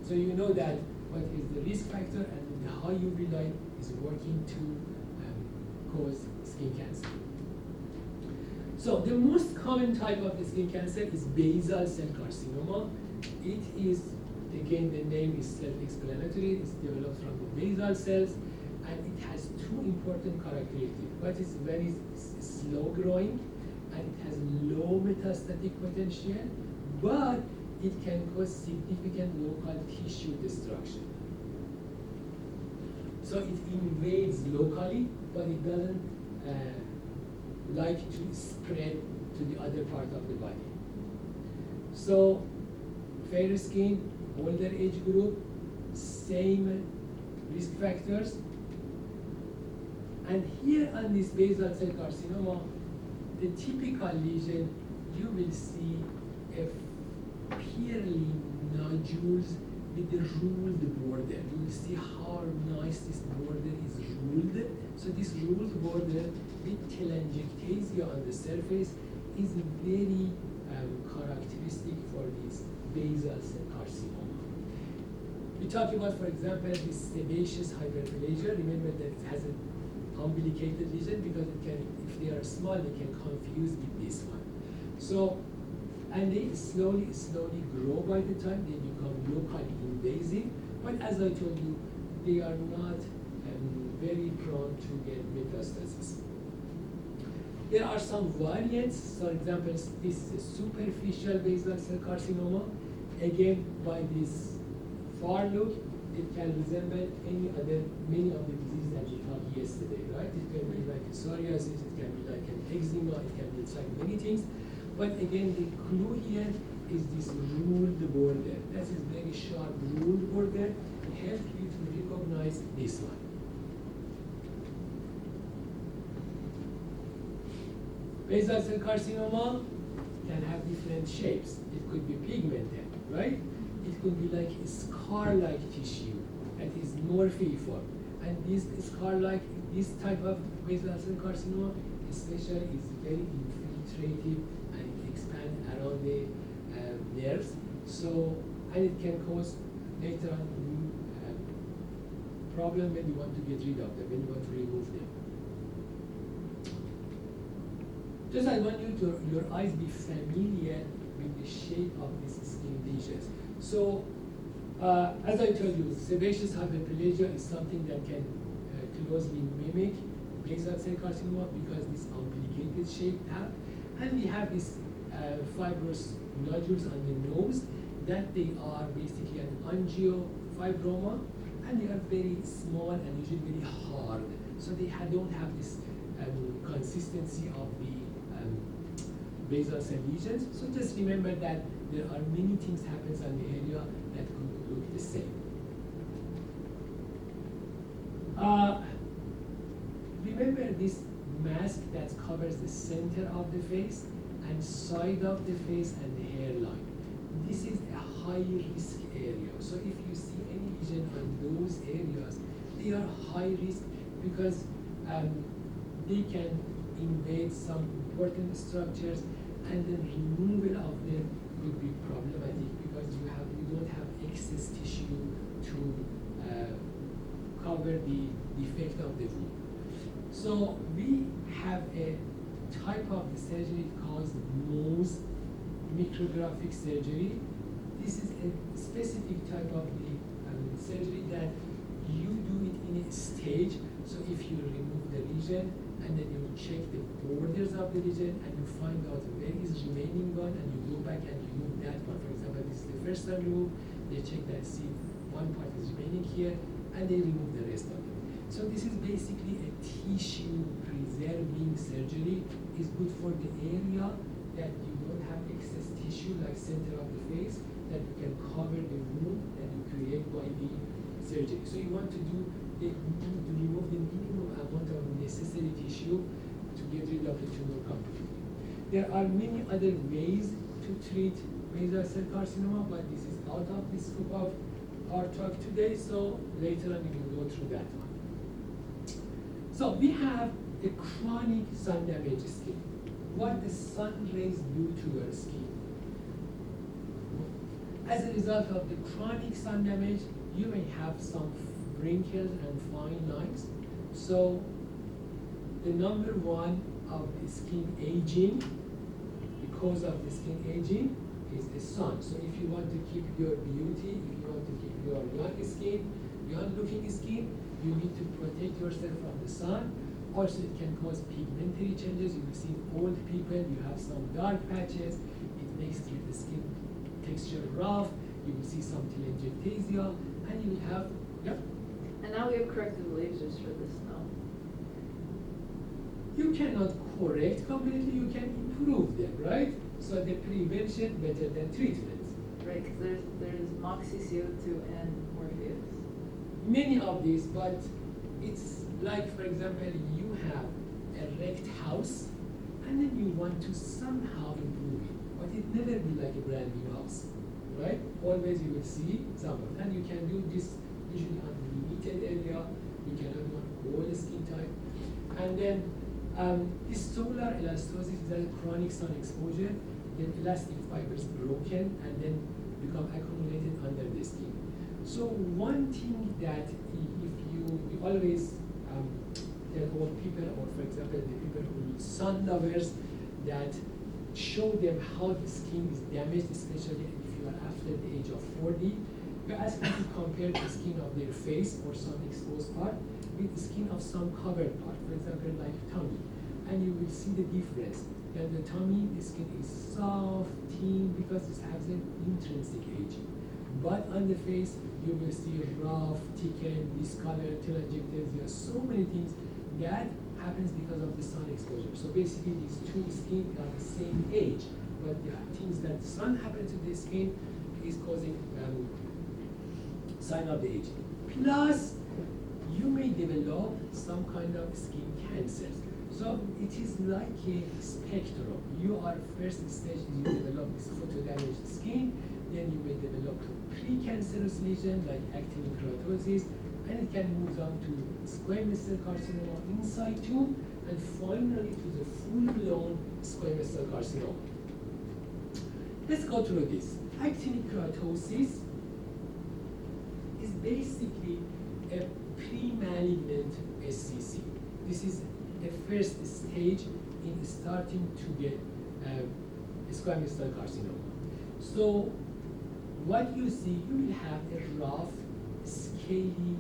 So you know that what is the risk factor and how UV light is working to cause skin cancer. So the most common type of the skin cancer is basal cell carcinoma. It is, again, the name is self-explanatory. It's developed from the basal cells, and it has two important characteristics. But it's very slow growing, and it has low metastatic potential, but it can cause significant local tissue destruction. So it invades locally, but it doesn't like to spread to the other part of the body. So fair skin, older age group, same risk factors. And here on this basal cell carcinoma, the typical lesion, you will see a pearly nodules with the ruled border. You will see how nice this border is ruled. So this ruled border with telangiectasia on the surface is very characteristic for this basal cell carcinoma. We talk about, for example, this sebaceous hyperplasia. Remember that it has an umbilicated lesion because it can, if they are small, they can confuse with this one. So and they slowly grow by the time they become locally invasive. But as I told you, they are not very prone to get metastasis. There are some variants. For example, this is a superficial basal cell carcinoma. Again, by this far look, it can resemble many of the diseases that we talked yesterday, right? It can be like a psoriasis, it can be like an eczema, it can be like many things. But again, the clue here is this ruled border. That is very sharp ruled border. Help you to recognize this one. Basal cell carcinoma can have different shapes. It could be pigmented, right? It could be like a scar-like tissue that is morphiform. And this scar-like, this type of basal cell carcinoma, especially is very infiltrative and it expands around the nerves. So, and it can cause later on problem when you want to get rid of them, when you want to remove them. Just I want you to, your eyes be familiar with the shape of these skin lesions. So, as I told you, sebaceous hyperplasia is something that can closely mimic basal cell carcinoma because this complicated shape have, and we have these fibrous nodules on the nose that they are basically an angiofibroma, and they are very small and usually very hard. So they don't have this consistency of the basal cell lesions. So just remember that there are many things happens on the area that could look the same. Remember this mask that covers the center of the face and side of the face and the hairline. This is a high risk area. So if you see any lesion on those areas, they are high risk because they can invade some important structures, and then removal of them could be problematic because you don't have excess tissue to cover the defect of the wound. So we have a type of the surgery called Mohs micrographic surgery. This is a specific type of the surgery that you do it in a stage. So if you remove the lesion and then you check the borders of the lesion and you find out where is remaining one and you go back and remove that one. For example, this is the first time remove, they check that, see one part is remaining here, and they remove the rest of it. So this is basically a tissue preserving surgery. It's good for the area that you don't have excess tissue like center of the face, that you can cover the wound that you create by the surgery. So you want to remove the minimum amount of necessary tissue to get rid of the tumor completely. There are many other ways to treat basal cell carcinoma, but this is out of the scope of our talk today, so later on we will go through that one. So we have a chronic sun damaged skin. What the sun rays do to your skin. As a result of the chronic sun damage, you may have some wrinkles and fine lines. So the number one of the skin aging, because of the skin aging, is the sun. So if you want to keep your beauty, if you want to keep your young looking skin, you need to protect yourself from the sun. Also, it can cause pigmentary changes. You will see old people, you have some dark patches. It makes the skin texture rough. You will see some telangiectasia, and you will have, yep. And now we have corrective lasers for this now. You cannot correct completely, you can improve them, right? So the prevention better than treatment. Right, because there's Moxie CO2 and Morpheus. Many of these, but it's like, for example, you have a wrecked house, and then you want to somehow improve it, but it never be like a brand new house, right? Always you will see someone, and you can do this usually on limited area. You cannot do on all skin type, and then this solar elastosis is a chronic sun exposure. The elastic fibers broken and then become accumulated under the skin. So one thing that if you always tell all people, or for example the people who are sun lovers, that show them how the skin is damaged, especially if you are after the age of 40. We ask them to compare the skin of their face or some exposed part with the skin of some covered part, for example, like tummy. And you will see the difference. That the tummy, the skin is soft, thin, because it has an intrinsic aging. But on the face, you will see rough, thickened, discolored, telangiectasias. There are so many things that happens because of the sun exposure. So basically, these two skin are the same age, but the things that the sun happens to the skin is causing sign of the aging. Plus, you may develop some kind of skin cancers. So it is like a spectrum. You are first stage is you develop this photo-damaged skin, then you may develop to precancerous lesion like actinic keratosis, and it can move on to squamous cell carcinoma in situ, and finally to the full-blown squamous cell carcinoma. Let's go through this. Actinic keratosis is basically a pre-malignant SCC. This is the first stage in starting to get squamous cell carcinoma. So what you see, you will have a rough, scaly,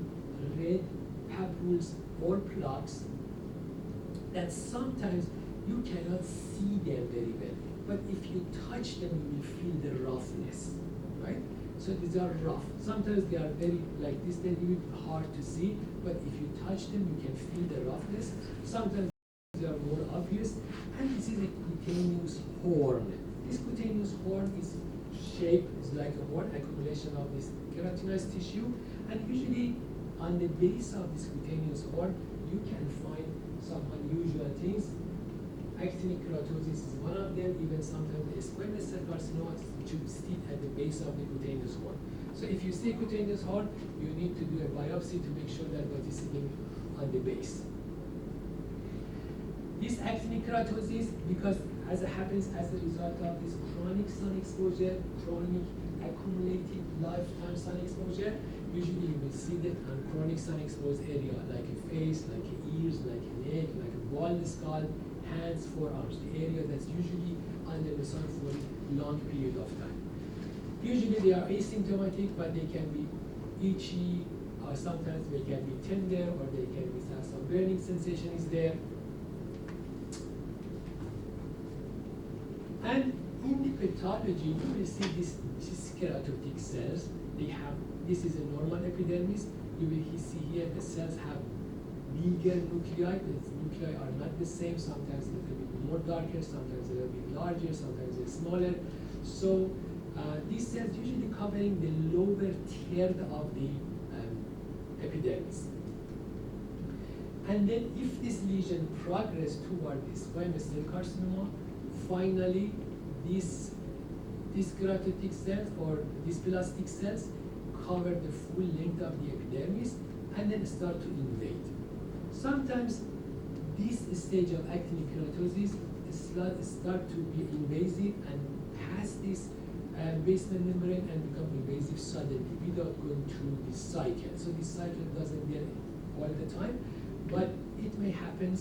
red papules or plaques that sometimes you cannot see them very well. But if you touch them, you will feel the roughness, right? So these are rough. Sometimes they are very like this, they're really hard to see, but if you touch them, you can feel the roughness. Sometimes they are more obvious, and this is a cutaneous horn. This cutaneous horn is shaped, is like a horn, accumulation of this keratinized tissue, and usually on the base of this cutaneous horn, you can find some unusual things. Actinic keratosis is one of them, even sometimes the squamous cell carcinoma which you see at the base of the cutaneous horn. So if you see cutaneous horn, you need to do a biopsy to make sure that what is sitting on the base. This actinic keratosis, because as it happens as a result of this chronic sun exposure, chronic accumulated lifetime sun exposure, usually you will see that on chronic sun exposed area, like a face, like a ears, like a neck, like a bald skull, hands, forearms, the area that's usually under the sun for a long period of time. Usually they are asymptomatic, but they can be itchy, or sometimes they can be tender, or they can be have some burning sensation is there. And in the pathology, you will see this keratotic cells. They have, this is a normal epidermis. You will see here the cells have bigger nuclei. The nuclei are not the same. Sometimes a little bit more darker, sometimes a little bit larger, sometimes they're smaller. So these cells usually covering the lower third of the epidermis. And then if this lesion progresses toward the squamous cell carcinoma, finally these keratotic cells or these plastic cells cover the full length of the epidermis and then start to invade. Sometimes this stage of actinic keratosis start to be invasive and pass this basement membrane and become invasive suddenly without going through this cycle. So this cycle doesn't get all the time, but it may happen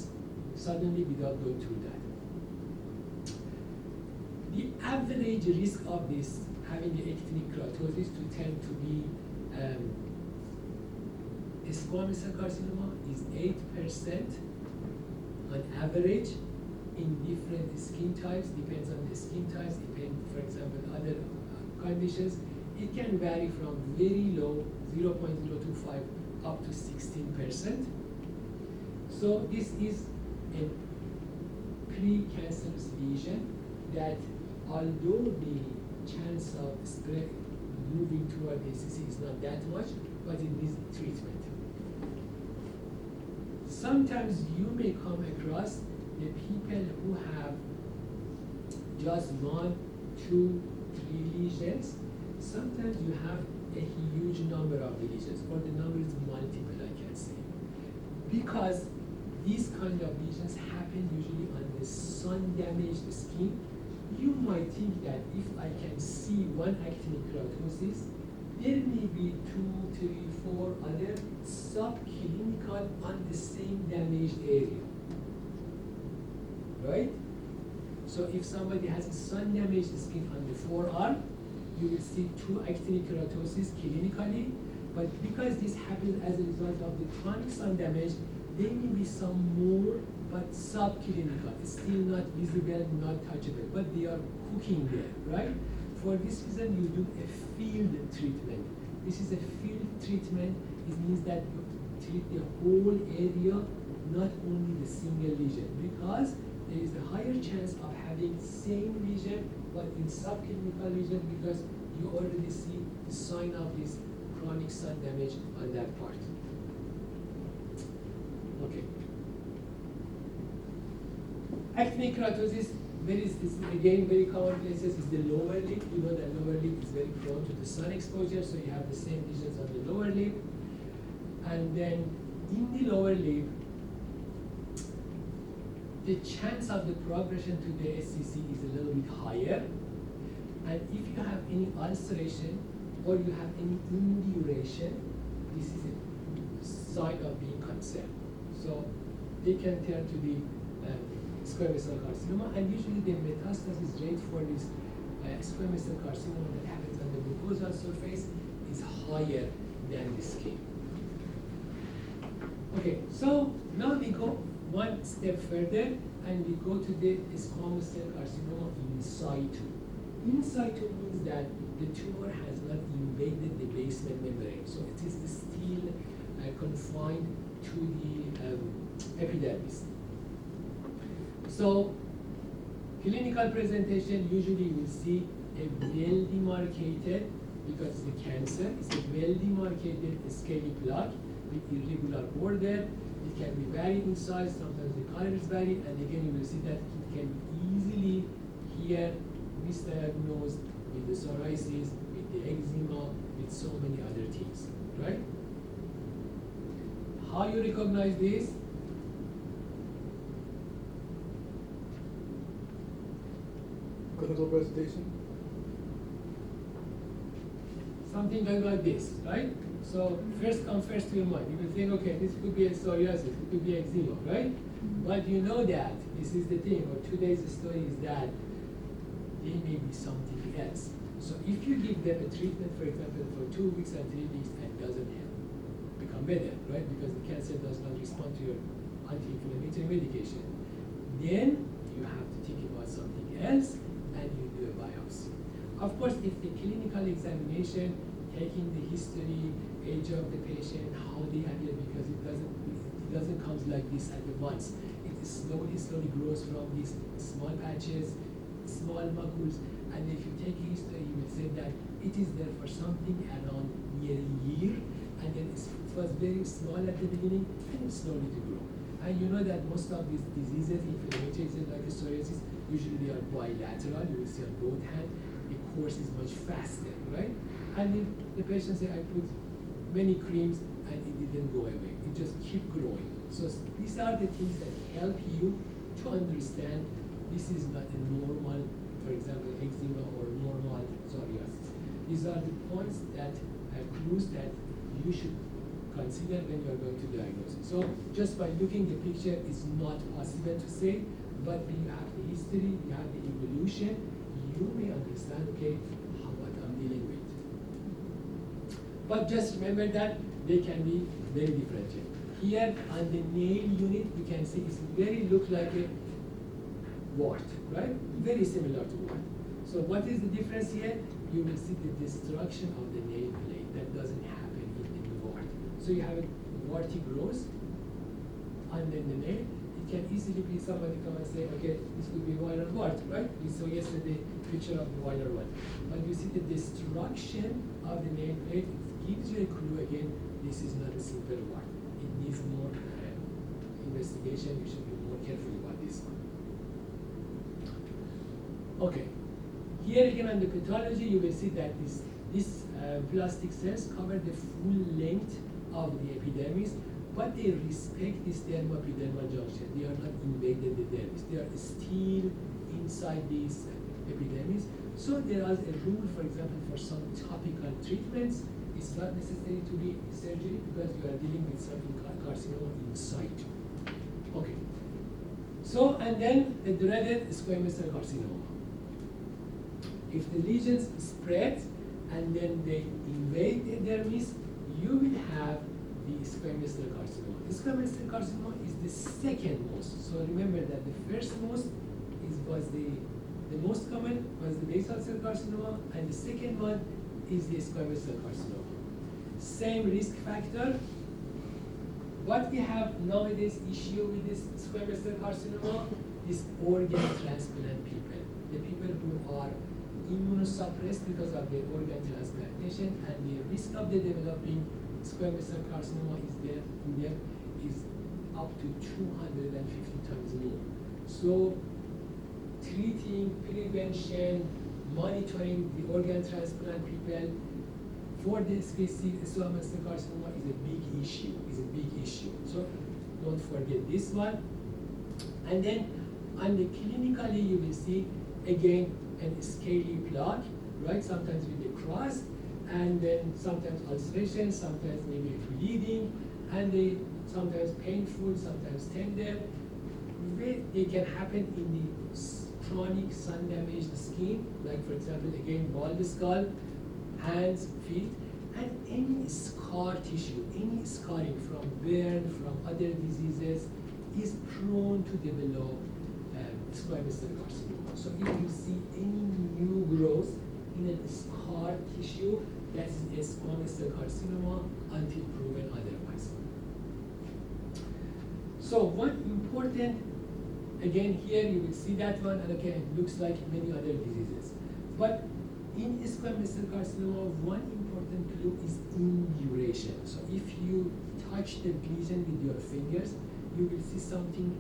suddenly without going through that. The average risk of this, having the actinic keratosis, to tend to be squamous cell carcinoma is 8% on average in different skin types, depends on the skin types, depends, for example, other conditions. It can vary from very low, 0.025, up to 16%. So this is a precancerous lesion that, although the chance of spread moving toward ACC is not that much, but it needs treatment. Sometimes you may come across the people who have just 1, 2, 3 lesions. Sometimes you have a huge number of lesions, or the number is multiple, I can say. Because these kind of lesions happen usually on the sun-damaged skin. You might think that if I can see one actinic keratosis, there may be 2, 3, 4 other subclinical on the same damaged area, right? So if somebody has a sun-damaged skin on the forearm, you will see two actinic keratosis clinically, but because this happens as a result of the chronic sun damage, there may be some more, but subclinical, still not visible, not touchable, but they are cooking there, right? For this reason, you do a field treatment. This is a field treatment. It means that you treat the whole area, not only the single lesion, because there is a higher chance of having same lesion, but in subclinical lesion, because you already see the sign of this chronic sun damage on that part. Okay. Actinic keratosis, is again very common places, is the lower lip. You know that lower lip is very prone to the sun exposure, so you have the same lesions on the lower lip. And then in the lower lip, the chance of the progression to the SCC is a little bit higher. And if you have any ulceration or you have any induration, this is a sign of being concerned. So they can turn to the squamous cell carcinoma, and usually the metastasis rate for this squamous cell carcinoma that happens on the mucosal surface is higher than the skin. Okay, so now we go one step further and we go to the squamous cell carcinoma in situ. In situ means that the tumor has not invaded the basement membrane, so it is still confined to the epidermis. So, clinical presentation, usually you will see a well demarcated, because the cancer is a well demarcated scaly plaque with irregular border. It can be varied in size, sometimes the color is varied, and again you will see that it can easily here misdiagnosed with the psoriasis, with the eczema, with so many other things, right? How you recognize this? Clinical presentation? Something like this, right? So first come first to your mind. You will think, okay, this could be a psoriasis, it could be eczema, right? But you know that, this is the thing, or today's story is that there may be something else. So if you give them a treatment, for example, for 2 weeks and 3 weeks and doesn't help, become better, right? Because the cancer does not respond to your anti-inflammatory medication, then you have to think about something else and you do a biopsy. Of course, if the clinical examination, taking the history, age of the patient, how they appear, because it doesn't come like this at once. It slowly grows from these small patches, small macules, and if you take a history, you will say that it is there for something around near a year, and then it was very small at the beginning, and it slowly to grow. And you know that most of these diseases, inflammatory diseases like psoriasis, usually they are bilateral. You will see on both hands, the course is much faster, right? And if the patient say, I put many creams and it didn't go away. It just keep growing. So these are the things that help you to understand this is not a normal, for example, eczema or normal psoriasis. These are the points that are clues that you should consider when you are going to diagnose it. So just by looking at the picture, it's not possible to say, but when you have the history, you have the evolution, you may understand, okay, what I'm dealing with. But just remember that they can be very different. Here on the nail unit, you can see it's very look like a wart, right? Very similar to wart. So what is the difference here? You will see the destruction of the nail plate that doesn't happen in the wart. So you have a warty growth under the nail. It can easily be somebody come and say, okay, this could be viral wart, right? We saw yesterday picture of the viral one. But you see the destruction of the nail plate, it gives you a clue again, this is not a simple wart. It needs more investigation. You should be more careful about this one. Okay. Here again on the pathology, you will see that this plastic cells cover the full length of the epidermis, but they respect this dermo-epidermal junction. They are not invaded the dermis. They are still inside this epidermis. So there is a rule, for example, for some topical treatments, it's not necessary to be surgery because you are dealing with something called carcinoma in situ. Okay. So, and then the dreaded squamous cell carcinoma. If the lesions spread and then they invade the dermis, you will have the squamous cell carcinoma. The squamous cell carcinoma is the second most. So remember that the first most was the most common was the basal cell carcinoma, and the second one is the squamous cell carcinoma. Same risk factor. What we have nowadays issue with this squamous cell carcinoma is organ transplant people. The people who are immunosuppressed because of their organ transplantation, and the risk of the developing squamous cell carcinoma is there in them is up to 250 times more. So treating, prevention, monitoring the organ transplant people for this specific squamous cell carcinoma is a big issue. So don't forget this one. And then on the clinically you will see again a scaly plaque, right? Sometimes with a crust, and then sometimes ulceration, sometimes maybe bleeding, and they sometimes painful, sometimes tender. They can happen in the chronic sun-damaged skin, like for example, again, bald skull, hands, feet, and any scar tissue, any scarring from burn, from other diseases, is prone to develop squamous cell carcinoma. So if you see any new growth in a scar tissue, that is a squamous cell carcinoma until proven otherwise. So one important, again here you will see that one, and again it looks like many other diseases. But in squamous cell carcinoma, one important clue is induration. So if you touch the lesion with your fingers, you will see something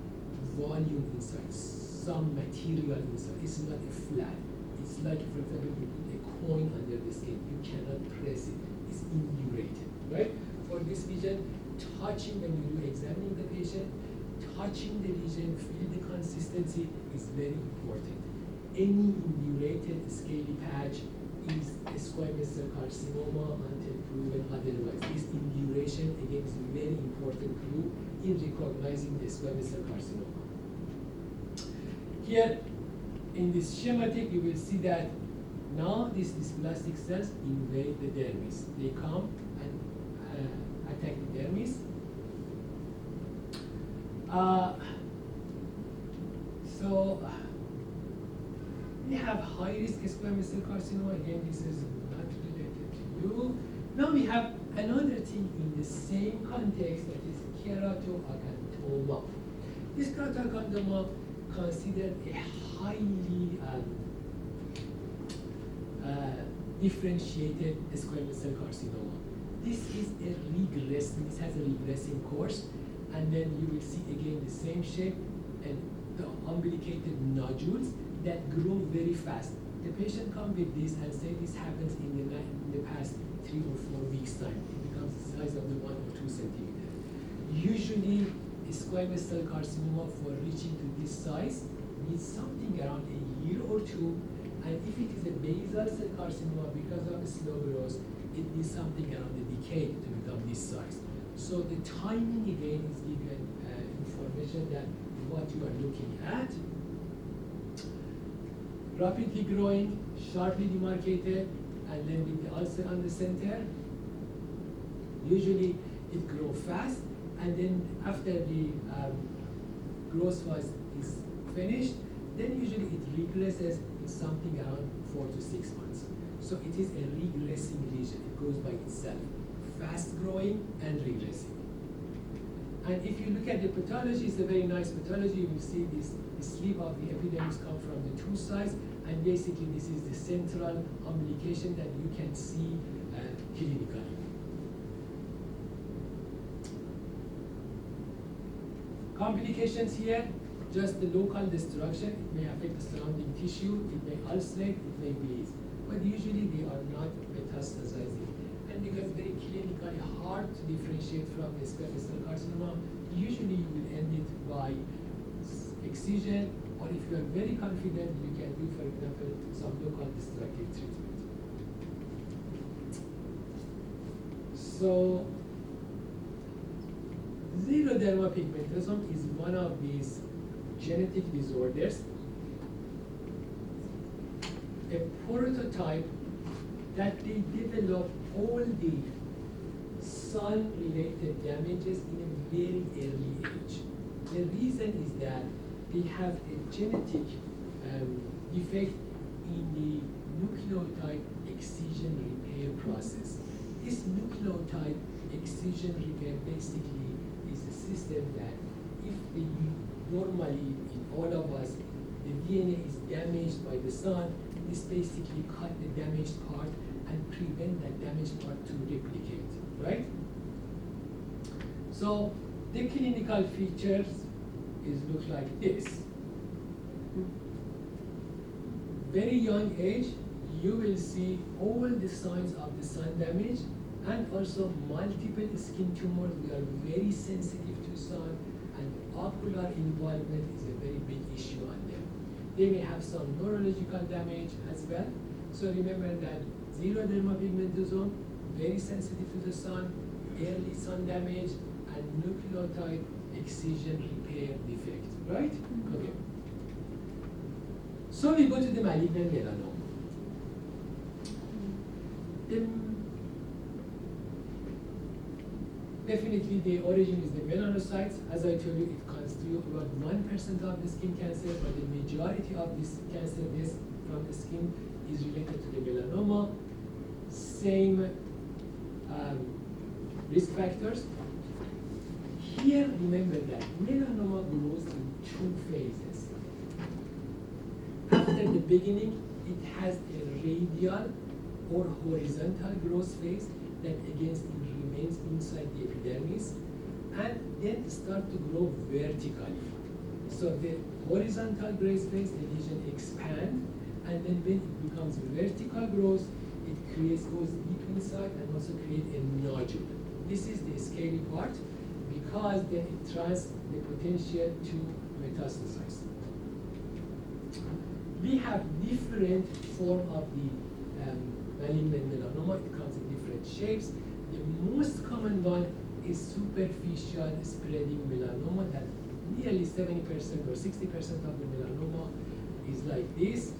volume inside, some material inside. It's not a flat. It's like, for example, you put a coin under the skin. You cannot press it. It's indurated, right? For this lesion, touching when you do examining the patient, touching the lesion, feel the consistency is very important. Any indurated scaly patch is a squamous cell carcinoma until proven otherwise. This induration, again, is a very important clue in recognizing the squamous cell carcinoma. Here, in this schematic, you will see that now these dysplastic cells invade the dermis. They come and attack the dermis. So we have high-risk squamous cell carcinoma. Again, this is not related to you. Now we have another thing in the same context, that is keratoacanthoma. This keratoacanthoma considered a highly differentiated squamous cell carcinoma. This is a regressing, this has a regressing course, and then you will see again the same shape and the umbilicated nodules that grow very fast. The patient comes with this and say this happens in the past 3 or 4 weeks time. It becomes the size of the 1 or 2 centimeters. Usually, a squamous cell carcinoma for reaching to this size needs something around a year or 2, and if it is a basal cell carcinoma because of slow growth, it needs something around a decade to become this size. So the timing again is given information that what you are looking at. Rapidly growing, sharply demarcated, and then with the ulcer on the center. Usually it grows fast, and then after the growth is finished, then usually it regresses in something around 4 to 6 months. So it is a regressing lesion. It goes by itself, fast growing and regressing. And if you look at the pathology, it's a very nice pathology. You will see this sleeve of the epidermis come from the 2 sides, and basically this is the central umbilication that you can see clinically. Complications here, just the local destruction. It may affect the surrounding tissue, it may ulcerate, it may bleed. But usually they are not metastasizing. And because very clinically hard to differentiate from the squamous cell carcinoma, usually you will end it by excision, or if you are very confident, you can do, for example, some local destructive treatment. So, xeroderma pigmentosum is one of these genetic disorders, a prototype that they develop all the sun-related damages in a very early age. The reason is that they have a genetic defect in the nucleotide excision repair process. This nucleotide excision repair basically is a system that if the normally in all of us the DNA is damaged by the sun, this basically cut the damaged part and prevent that damaged part to replicate, right? So the clinical features look like this. Very young age, you will see all the signs of the sun damage and also multiple skin tumors. We are very sensitive to sun, and ocular involvement is a very big issue on them. They may have some neurological damage as well. So remember that xeroderma pigmentosum, very sensitive to the sun, early sun damage, and nucleotide excision repair defect, right? Okay. So we go to the malignant melanoma. Definitely the origin is the melanocytes. As I told you, it constitutes about 1% of the skin cancer, but the majority of this cancer deaths from the skin is related to the melanoma. Same risk factors. Here, remember that melanoma grows in 2 phases. After the beginning, it has a radial or horizontal growth phase that again remains inside the epidermis, and then start to grow vertically. So the horizontal growth phase, the lesion expand, and then when it becomes vertical growth, it goes deep inside and also create a nodule. This is the scary part, because then it has the potential to metastasize. We have different form of the malignant melanoma. It comes in different shapes. The most common one is superficial spreading melanoma, that nearly 70% or 60% of the melanoma is like this.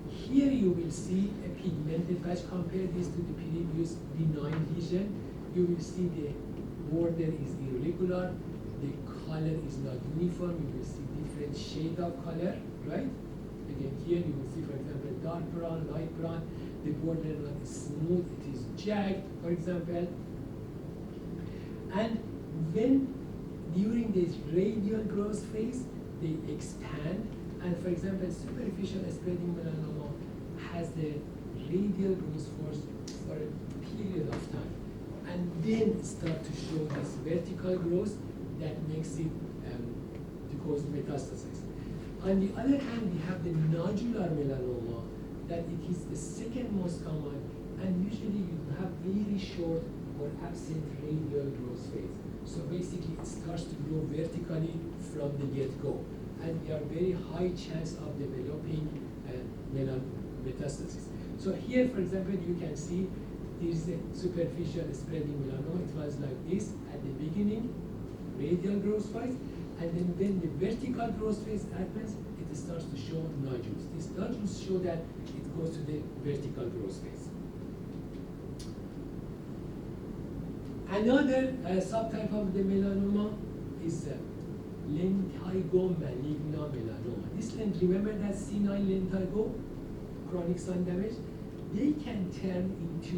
Here you will see a pigmented patch. Compare this to the previous benign lesion. You will see the border is irregular, the color is not uniform, you will see different shade of color, right? Again, here you will see, for example, dark brown, light brown, the border not smooth, it is jagged, for example. And when during this radial growth phase, they expand, and for example, superficial spreading melanoma has the radial growth force for a period of time, and then start to show this vertical growth that makes it to cause metastasis. On the other hand, we have the nodular melanoma, that it is the second most common, and usually you have very short or absent radial growth phase. So basically it starts to grow vertically from the get-go, and there are very high chance of developing metastasis. So here, for example, you can see there is a superficial spreading melanoma. It was like this at the beginning, radial growth phase, and then when the vertical growth phase happens, it starts to show nodules. These nodules show that it goes to the vertical growth phase. Another subtype of the melanoma is lentigo-maligna melanoma. This remember that senile lentigo, chronic sun damage? They can turn into,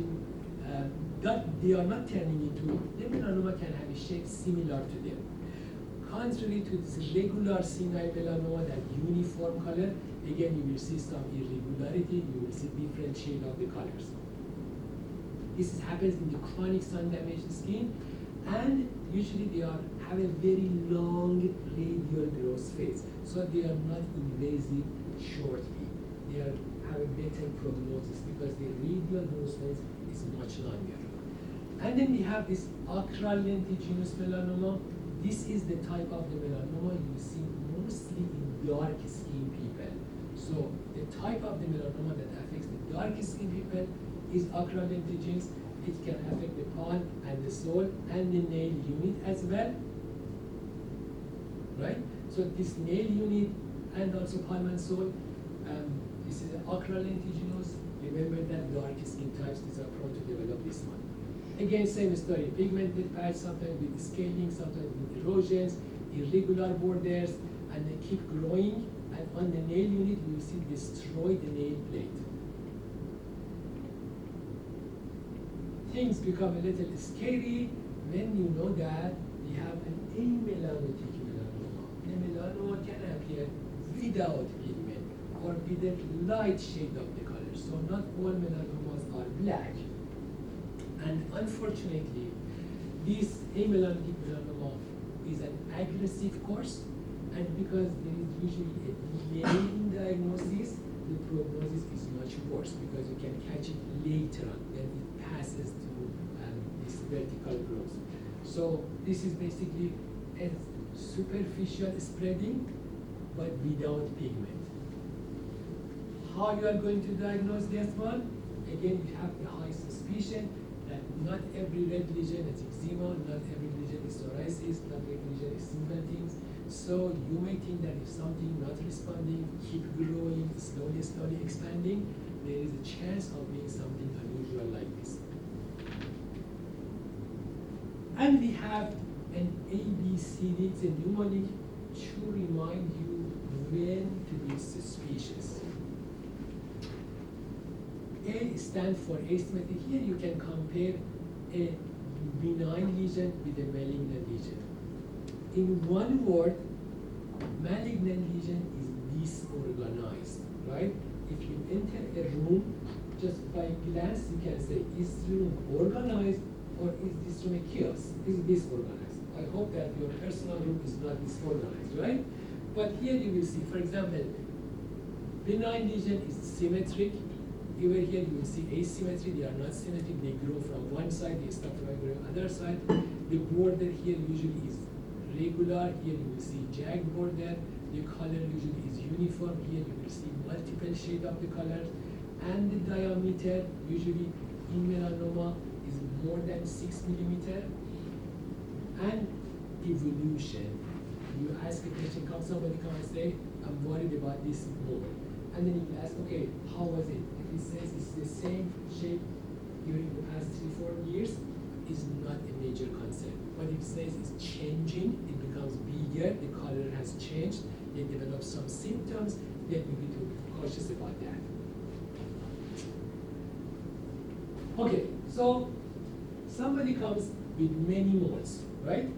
they are not turning into, the melanoma can have a shape similar to them. Contrary to this regular senile melanoma, that uniform color, again you will see some irregularity, you will see different shade of the colors. This happens in the chronic sun damaged skin, and usually they have a very long radial growth phase. So they are not invasive shortly. They have a better prognosis because the radial growth phase is much longer. And then we have this acral lentiginous melanoma. This is the type of the melanoma you see mostly in dark skinned people. So the type of the melanoma that affects the dark skinned people is acral lentiginous. It can affect the palm and the sole and the nail unit as well, right? So this nail unit and also palm and sole, this is acral lentiginous. Remember that dark skin types, these are prone to develop this one. Again, same story, pigmented patch, sometimes with scaling, sometimes with erosions, irregular borders, and they keep growing. And on the nail unit, you will see destroy the nail plate. Things become a little scary when you know that we have an amelanotic melanoma. The melanoma can appear without pigment or with a light shade of the color. So not all melanomas are black. And unfortunately, this amelanotic melanoma is an aggressive course, and because there is usually a delay in diagnosis, the prognosis is much worse because you can catch it later on when it passes to this vertical growth. So this is basically a superficial spreading, but without pigment. How you are going to diagnose this one? Again, you have the high suspicion that not every red lesion is eczema, not every lesion is psoriasis, not every lesion is simple things. So you may think that if something not responding, keep growing, slowly expanding, there is a chance of being something unusual like this. And we have an ABCD, it's a mnemonic to remind you when to be suspicious. A stands for asymmetry. Here you can compare a benign lesion with a malignant lesion. In one word, malignant lesion is disorganized, right? If you enter a room, just by glance you can say, is this room organized or is this room a chaos? Is it disorganized? I hope that your personal room is not disorganized, right? But here you will see, for example, benign lesion is symmetric. Over here you will see asymmetry, they are not symmetric, they grow from one side, they stop from the other side. The border here usually is regular, here you will see jagged border, the color usually is uniform, here you will see multiple shade of the colors, and the diameter usually in melanoma is more than 6 millimeter. And evolution, you ask a question, somebody come and say, I'm worried about this more. And then you ask, okay, how was it? If it says it's the same shape during the past 3-4 years, is not a major concern. But if it says it's changing, it becomes bigger, the color has changed, they develop some symptoms, then you need to be cautious about that. Okay, so somebody comes with many moles, right?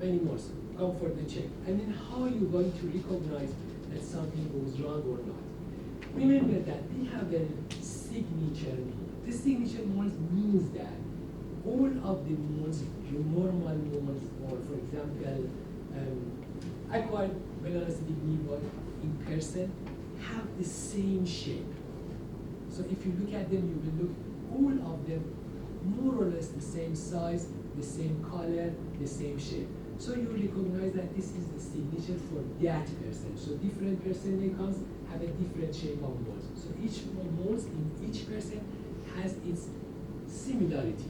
Many moles, come for the check. And then how are you going to recognize that something goes wrong or not? Remember that we have a signature mole. The signature moles means that all of the moles, normal moles, or for example, acquired melanocytic nevi in person, have the same shape. So if you look at them, you will look, all of them more or less the same size, the same color, the same shape. So you recognize that this is the signature for that person. So different person they comes have a different shape of moles. So each moles in each person has its similarity.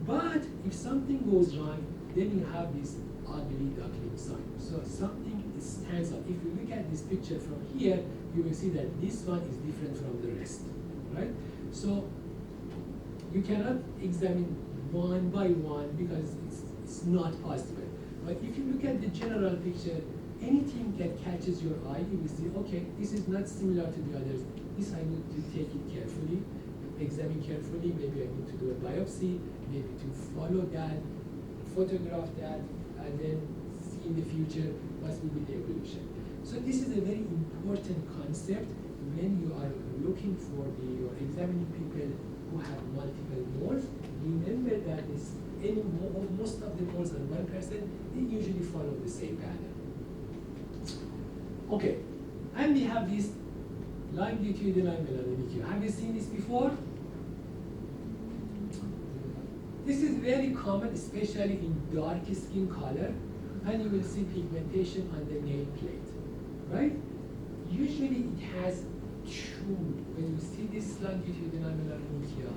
But if something goes wrong, then you have this ugly duckling sign. So something stands out. If you look at this picture from here, you will see that this one is different from the rest, right? So you cannot examine one by one because it's not possible. But if you look at the general picture, anything that catches your eye, you will see, okay, this is not similar to the others. This I need to take it carefully, examine carefully. Maybe I need to do a biopsy, maybe to follow that, photograph that, and then see in the future what will be the evolution. So this is a very important concept when you are looking for or examining people who have multiple moles. Remember that most of the moles on one person, they usually follow the same pattern. Okay, and we have this longitudinal melanonychia. Have you seen this before? This is very common, especially in dark skin color, and you will see pigmentation on the nail plate, right? Usually it has two. When you see this longitudinal melanonychia,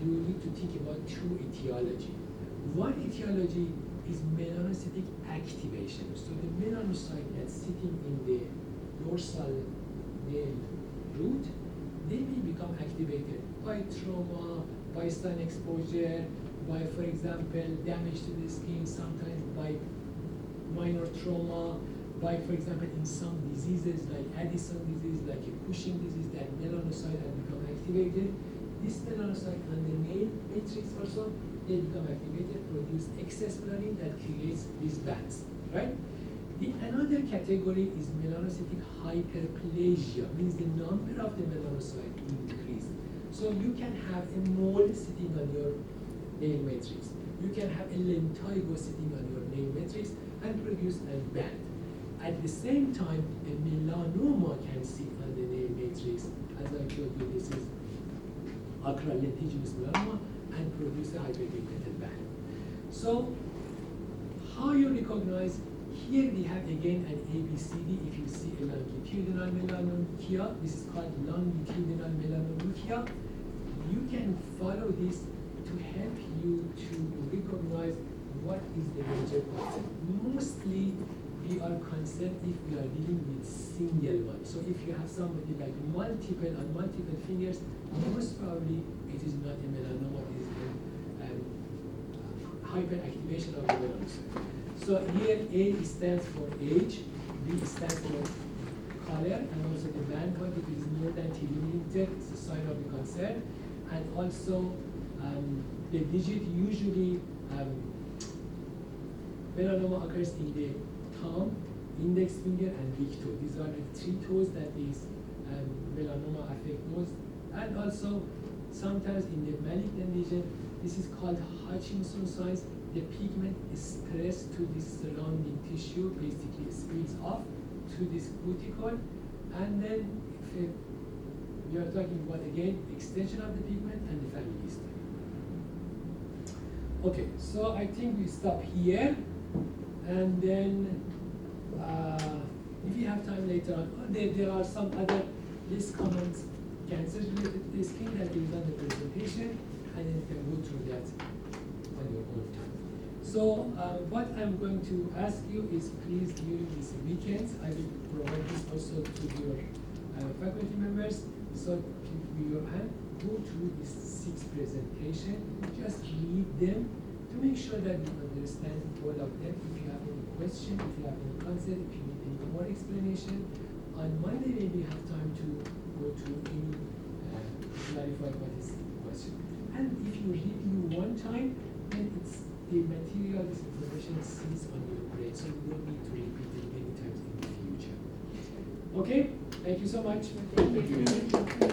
you need to think about two etiology. One etiology is melanocytic activation. So the melanocyte that's sitting in the dorsal nail root, they may become activated by trauma, by sun exposure, by, for example, damage to the skin, sometimes by minor trauma, by, for example, in some diseases like Addison disease, like a Cushing disease, that melanocyte has become activated. This melanocyte on the nail matrix also, they become activated, produce excess melanin that creates these bands, right? The another category is melanocytic hyperplasia, means the number of the melanocyte increase. So you can have a mole sitting on your nail matrix. You can have a lentigo sitting on your nail matrix and produce a band. At the same time, a melanoma can sit on the nail matrix. As I told you, this is acral lentiginous melanoma, and produce a hyperpigmented band. So, how you recognize? Here we have again an ABCD. If you see a longitudinal melanonychia, this is called longitudinal melanonychia. You can follow this to help you to recognize what is the major cause. Mostly, we are concerned if we are dealing with single one. So if you have somebody like multiple fingers, most probably it is not a melanoma, it is a hyperactivation of the melanocyte. So here A stands for age, B stands for color, and also the band point, if it is more than 3 millimeter, it's a sign of the concern. And also the digit, usually melanoma occurs in the thumb, index finger, and big toe. These are the 3 toes that these melanoma affect most. And also, sometimes in the malignant lesion, this is called Hutchinson signs. The pigment is pressed to this surrounding tissue, basically spills off to this cuticle, and then if we are talking about, again, extension of the pigment and the family history. Okay, so I think we stop here, and then if you have time later on, there are some other less common cancers related to the skin that is on the presentation, and then you can go through that on your own time. So what I'm going to ask you is, please, during these weekends, I will provide this also to your faculty members. So with your hand, go through this 6 presentation, just read them to make sure that you understand all of them. If you have any question, if you have any concept, if you need any more explanation, on Monday maybe you have time to go through any clarify what is the question. And if you review one time, then it's the material, this information sits on your brain, so you don't need to repeat it many times in the future. Okay, thank you so much. Thank you.